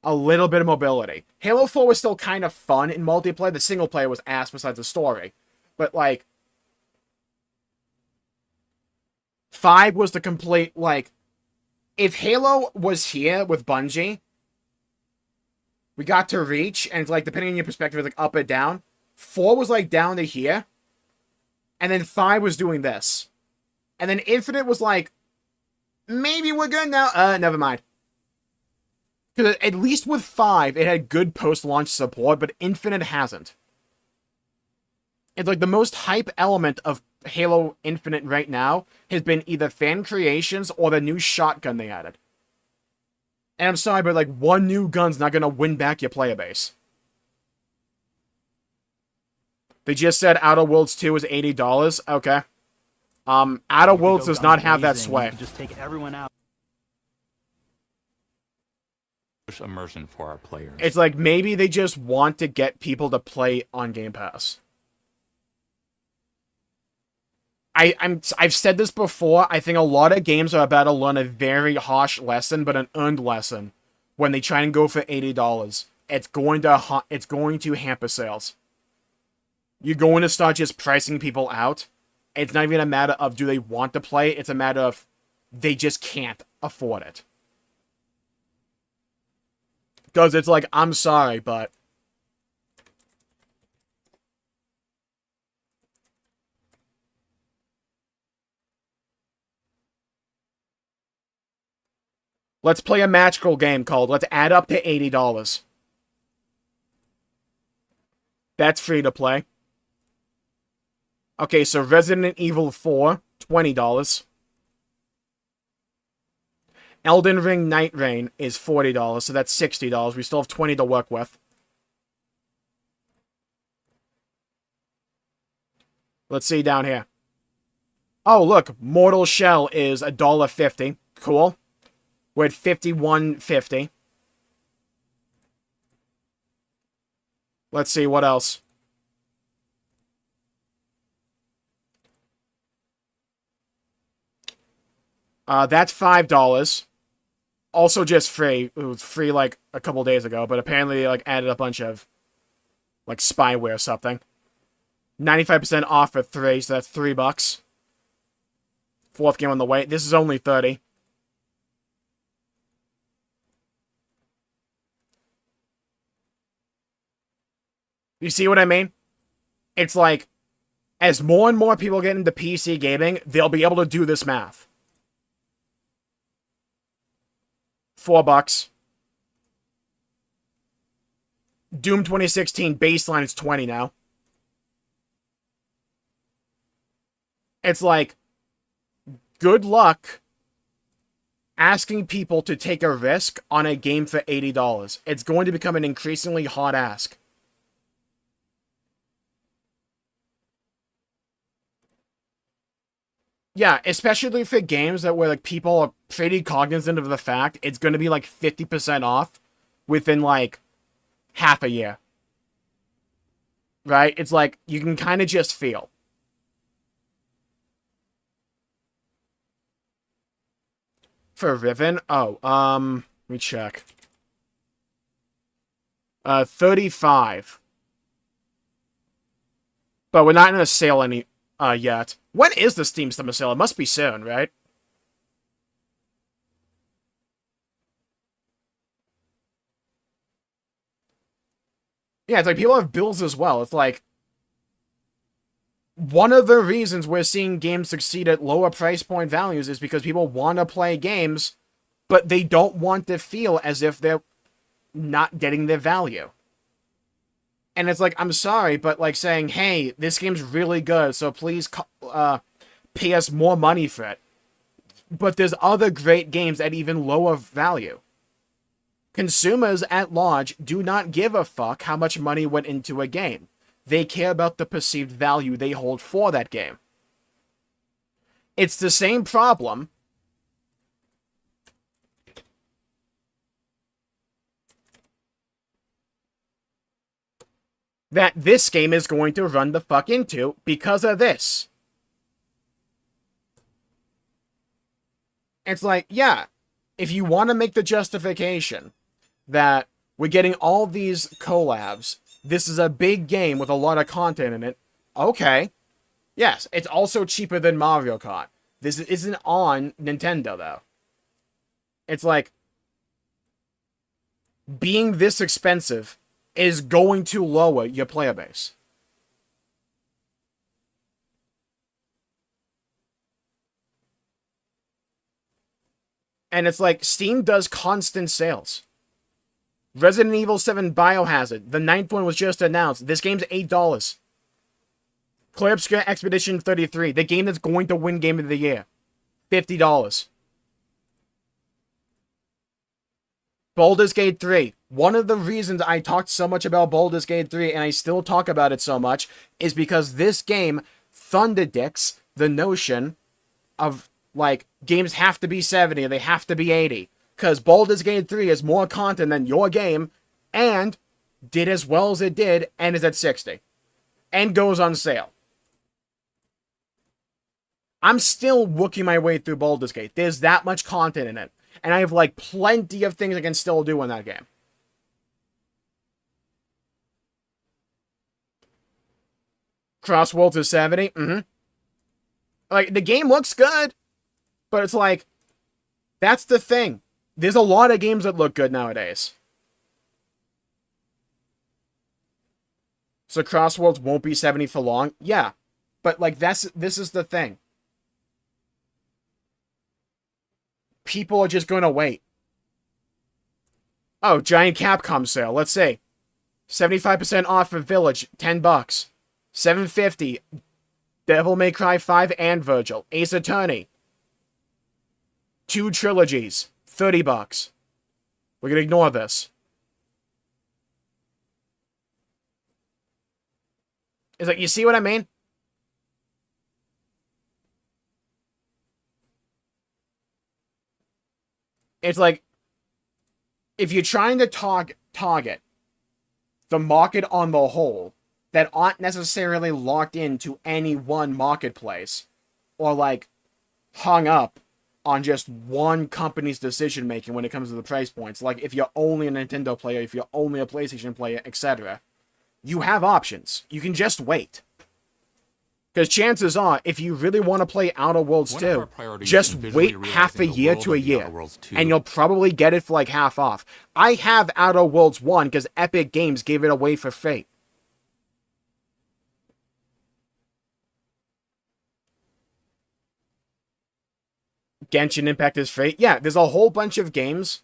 a little bit of mobility. Halo 4 was still kind of fun in multiplayer. The single player was ass besides the story. But, like, 5 was the complete, like, if Halo was here with Bungie, we got to Reach, and, like, depending on your perspective, it's like up or down. 4 was, like, down to here. And then 5 was doing this. And then Infinite was like, maybe we're good now. Never mind. Because at least with 5, it had good post-launch support, but Infinite hasn't. It's like the most hype element of Halo Infinite right now has been either fan creations or the new shotgun they added. And I'm sorry, but, like, one new gun's not going to win back your player base. They just said Outer Worlds 2 is $80. Okay. Outer Worlds does not have that sway. Just take everyone out. Immersion for our players. It's like, maybe they just want to get people to play on Game Pass. I've said this before. I think a lot of games are about to learn a very harsh lesson, but an earned lesson. When they try and go for $80, it's going to hamper sales. You're going to start just pricing people out. It's not even a matter of do they want to play. It's a matter of they just can't afford it. Because it's like, I'm sorry, but... Let's play a magical game called Let's Add Up to $80. That's free to play. Okay, so Resident Evil 4, $20. Elden Ring Night Rain is $40, so that's $60. We still have $20 to work with. Let's see down here. Oh, look, Mortal Shell is $1.50. Cool. We're at $51.50. Let's see, what else? That's $5. Also just free. It was free like a couple days ago, but apparently they like added a bunch of like spyware or something. 95% off for 3, so that's $3. Fourth game on the way. This is only 30. You see what I mean? It's like, as more and more people get into PC gaming, they'll be able to do this math. $4. Doom 2016 baseline is 20 now. It's like, good luck asking people to take a risk on a game for $80. It's going to become an increasingly hot ask. Yeah, especially for games that where like people are pretty cognizant of the fact it's going to be like 50% off within like half a year. Right? It's like you can kind of just feel. For Riven? Oh, let me check. 35. But we're not in a sale yet. When is the Steam Summer Sale? It must be soon, right? Yeah, it's like people have bills as well. It's like, one of the reasons we're seeing games succeed at lower price point values is because people want to play games, but they don't want to feel as if they're not getting their value. And it's like, I'm sorry, but like saying, hey, this game's really good, so please pay us more money for it. But there's other great games at even lower value. Consumers at large do not give a fuck how much money went into a game. They care about the perceived value they hold for that game. It's the same problem that this game is going to run the fuck into because of this. It's like, yeah, if you want to make the justification that we're getting all these collabs, this is a big game with a lot of content in it, okay. Yes, it's also cheaper than Mario Kart. This isn't on Nintendo, though. It's like, being this expensive is going to lower your player base. And it's like, Steam does constant sales. Resident Evil 7 Biohazard, the 9th one was just announced. This game's $8. Clear Obscure Expedition 33, the game that's going to win Game of the Year, $50. Baldur's Gate 3. One of the reasons I talked so much about Baldur's Gate 3, and I still talk about it so much, is because this game thunderdicks the notion of, like, games have to be 70 or they have to be 80. Because Baldur's Gate 3 has more content than your game, and did as well as it did, and is at 60. And goes on sale. I'm still working my way through Baldur's Gate. There's that much content in it. And I have, like, plenty of things I can still do in that game. Crossworlds is 70? Mm-hmm. Like, the game looks good. But it's like, that's the thing. There's a lot of games that look good nowadays. So Crossworlds won't be 70 for long. Yeah. But, like, this is the thing. People are just going to wait. Oh, giant Capcom sale. Let's see. 75% off for Village, $10. $7.50. Devil May Cry 5 and Virgil. Ace Attorney. 2 trilogies. $30. We're gonna ignore this. It's like, you see what I mean? It's like, if you're trying to target the market on the whole that aren't necessarily locked into any one marketplace, or like hung up on just one company's decision making when it comes to the price points, like if you're only a Nintendo player, if you're only a PlayStation player, etc., you have options. You can just wait. Because chances are, if you really want to play Outer Worlds 2, just wait half a year to a year, and you'll probably get it for like half off. I have Outer Worlds 1 because Epic Games gave it away for free. Genshin Impact is free. Yeah, there's a whole bunch of games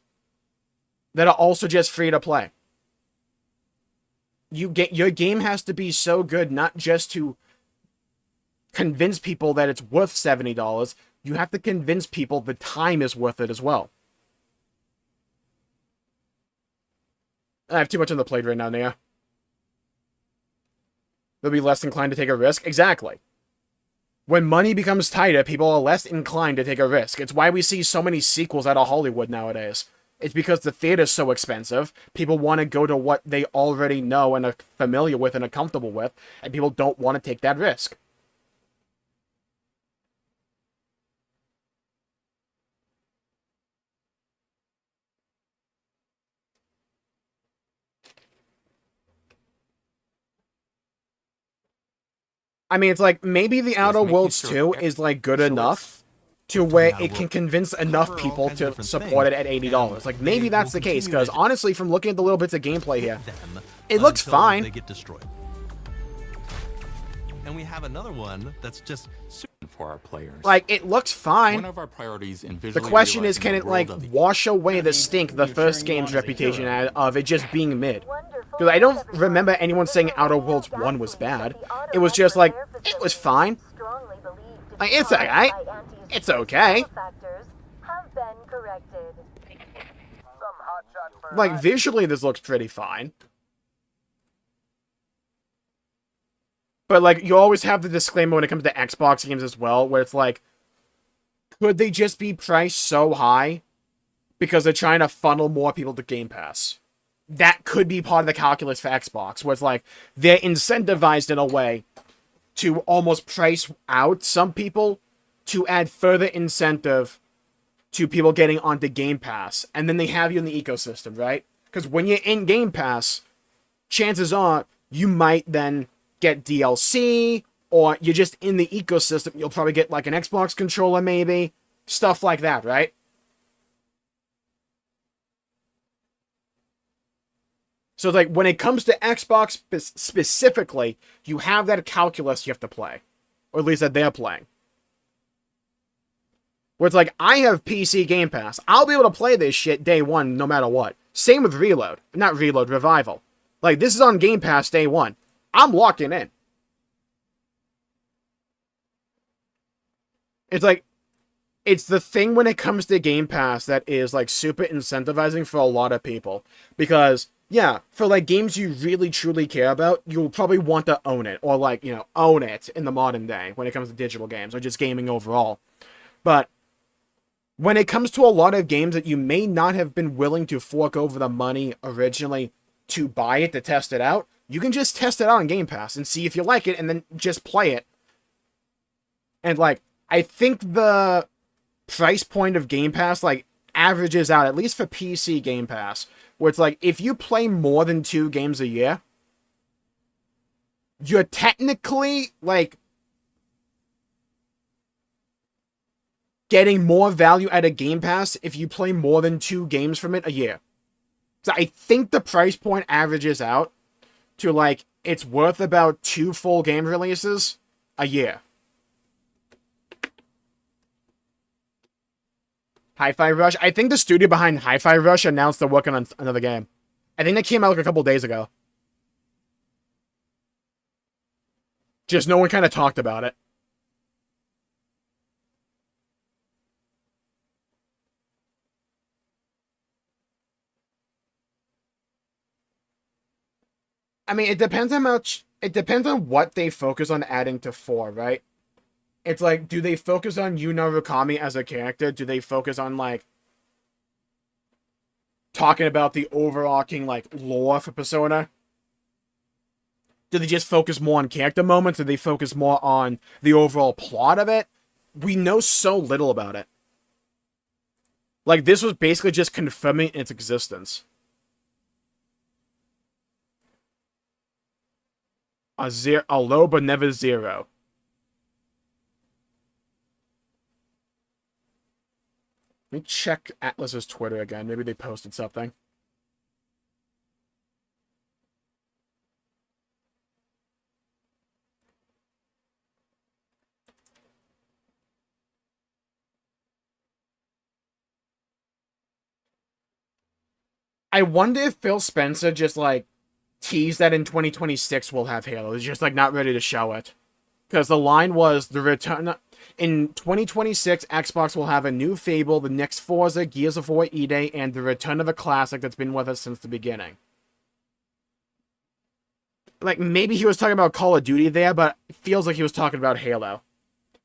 that are also just free to play. Your game has to be so good, not just to convince people that it's worth $70, you have to convince people the time is worth it as well. I have too much on the plate right now, Nia. They'll be less inclined to take a risk. Exactly. When money becomes tighter, people are less inclined to take a risk. It's why we see so many sequels out of Hollywood nowadays. It's because the theater's so expensive, people want to go to what they already know and are familiar with and are comfortable with, and people don't want to take that risk. I mean, it's like, maybe the Outer Worlds 2 is, like, good enough to where it can convince enough people to support it at $80. Like, maybe that's the case, because honestly, from looking at the little bits of gameplay here, it looks fine. They get destroyed. And we have another one that's just for our players. Like, it looks fine. One of our priorities in the question is, can it, like, wash away the stink the first game's reputation had of it just being mid? Because I don't remember anyone saying Outer Worlds 1 was bad. It was just like, it was fine. Like, it's alright. It's okay. Like, visually, this looks pretty fine. But, like, you always have the disclaimer when it comes to Xbox games as well, where it's like, could they just be priced so high because they're trying to funnel more people to Game Pass? That could be part of the calculus for Xbox, where it's like, they're incentivized in a way to almost price out some people to add further incentive to people getting onto Game Pass, and then they have you in the ecosystem, right? Because when you're in Game Pass, chances are you might then get DLC, or you're just in the ecosystem, you'll probably get like an Xbox controller maybe, stuff like that, right? So it's like, when it comes to Xbox specifically, you have that calculus you have to play. Or at least that they're playing. Where it's like, I have PC Game Pass. I'll be able to play this shit day one no matter what. Same with Reload. Not Reload, Revival. Like, this is on Game Pass day one. I'm locking in. It's like, it's the thing when it comes to Game Pass that is, like, super incentivizing for a lot of people. Because, yeah, for, like, games you really, truly care about, you'll probably want to own it. Or, like, you know, own it in the modern day when it comes to digital games, or just gaming overall. But when it comes to a lot of games that you may not have been willing to fork over the money originally to buy it, to test it out, you can just test it out on Game Pass and see if you like it, and then just play it. And, like, I think the price point of Game Pass, like, averages out, at least for PC Game Pass, where it's like, if you play more than 2 games a year, you're technically, like, getting more value out of Game Pass if you play more than 2 games from it a year. So I think the price point averages out to, like, it's worth about 2 full game releases a year. Hi-Fi Rush. I think the studio behind Hi-Fi Rush announced they're working on another game. I think that came out like a couple days ago. Just no one kind of talked about it. I mean, it depends how much... It depends on what they focus on adding to 4, right? It's like, do they focus on Yu Narukami as a character? Do they focus on, like, talking about the overarching, like, lore for Persona? Do they just focus more on character moments? Do they focus more on the overall plot of it? We know so little about it. Like, this was basically just confirming its existence. A low but never zero. Let me check Atlas's Twitter again. Maybe they posted something. I wonder if Phil Spencer just, like, teased that in 2026 we'll have Halo. He's just, like, not ready to show it. Because the line was, the return... In 2026, Xbox will have a new Fable, the next Forza, Gears of War E-Day, and the return of a classic that's been with us since the beginning. Like, maybe he was talking about Call of Duty there, but it feels like he was talking about Halo.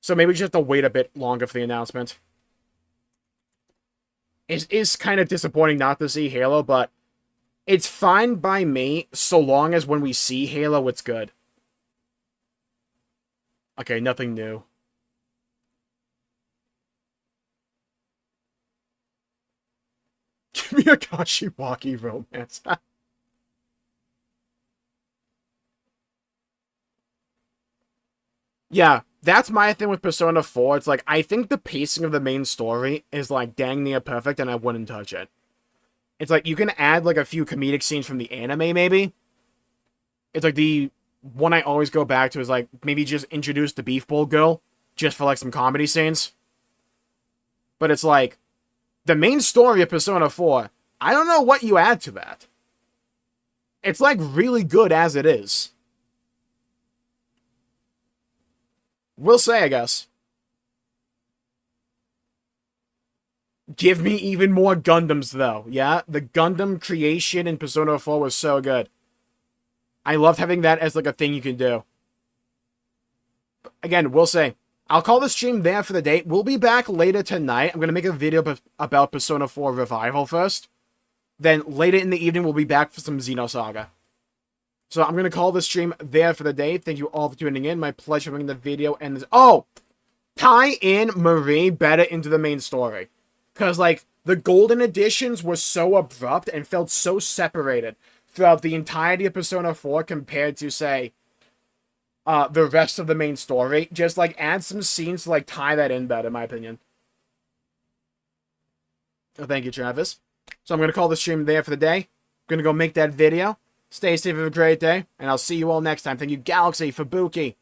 So maybe we just have to wait a bit longer for the announcement. It is kind of disappointing not to see Halo, but it's fine by me so long as when we see Halo, it's good. Okay, nothing new. Give me a Kashiwagi romance. Yeah, that's my thing with Persona 4. It's like, I think the pacing of the main story is like dang near perfect and I wouldn't touch it. It's like, you can add like a few comedic scenes from the anime, maybe. It's like the one I always go back to is like, maybe just introduce the Beef Bowl girl, just for like some comedy scenes. But it's like, the main story of Persona 4, I don't know what you add to that. It's like really good as it is. We'll say, I guess. Give me even more Gundams, though. Yeah? The Gundam creation in Persona 4 was so good. I loved having that as, like, a thing you can do. Again, we'll say. I'll call the stream there for the day. We'll be back later tonight. I'm going to make a video about Persona 4 Revival first. Then, later in the evening, we'll be back for some Xenosaga. So, I'm going to call the stream there for the day. Thank you all for tuning in. My pleasure making the video. And this... Oh! Tie in Marie better into the main story. Because, like, the Golden Editions were so abrupt and felt so separated throughout the entirety of Persona 4 compared to, say, the rest of the main story. Just, like, add some scenes to, like, tie that in better, in my opinion. Oh, thank you, Travis. So, I'm going to call the stream there for the day. I'm going to go make that video. Stay safe, have a great day, and I'll see you all next time. Thank you, Galaxy, Fubuki,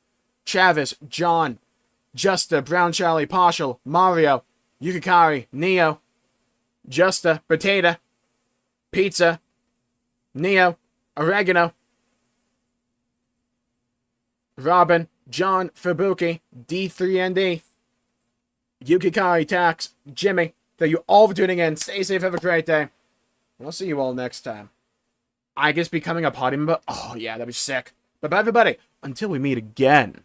Travis, John, Justa, Brown Charlie, Partial, Mario, Yukikari, Neo, Justa, Potato, Pizza, Neo, Oregano, Robin, John, Fubuki, D3ND, Yukikari, Tax, Jimmy. Thank you all for tuning in. Stay safe, have a great day. I'll see you all next time. I guess becoming a party member? Oh, yeah, that'd be sick. But bye, everybody. Until we meet again.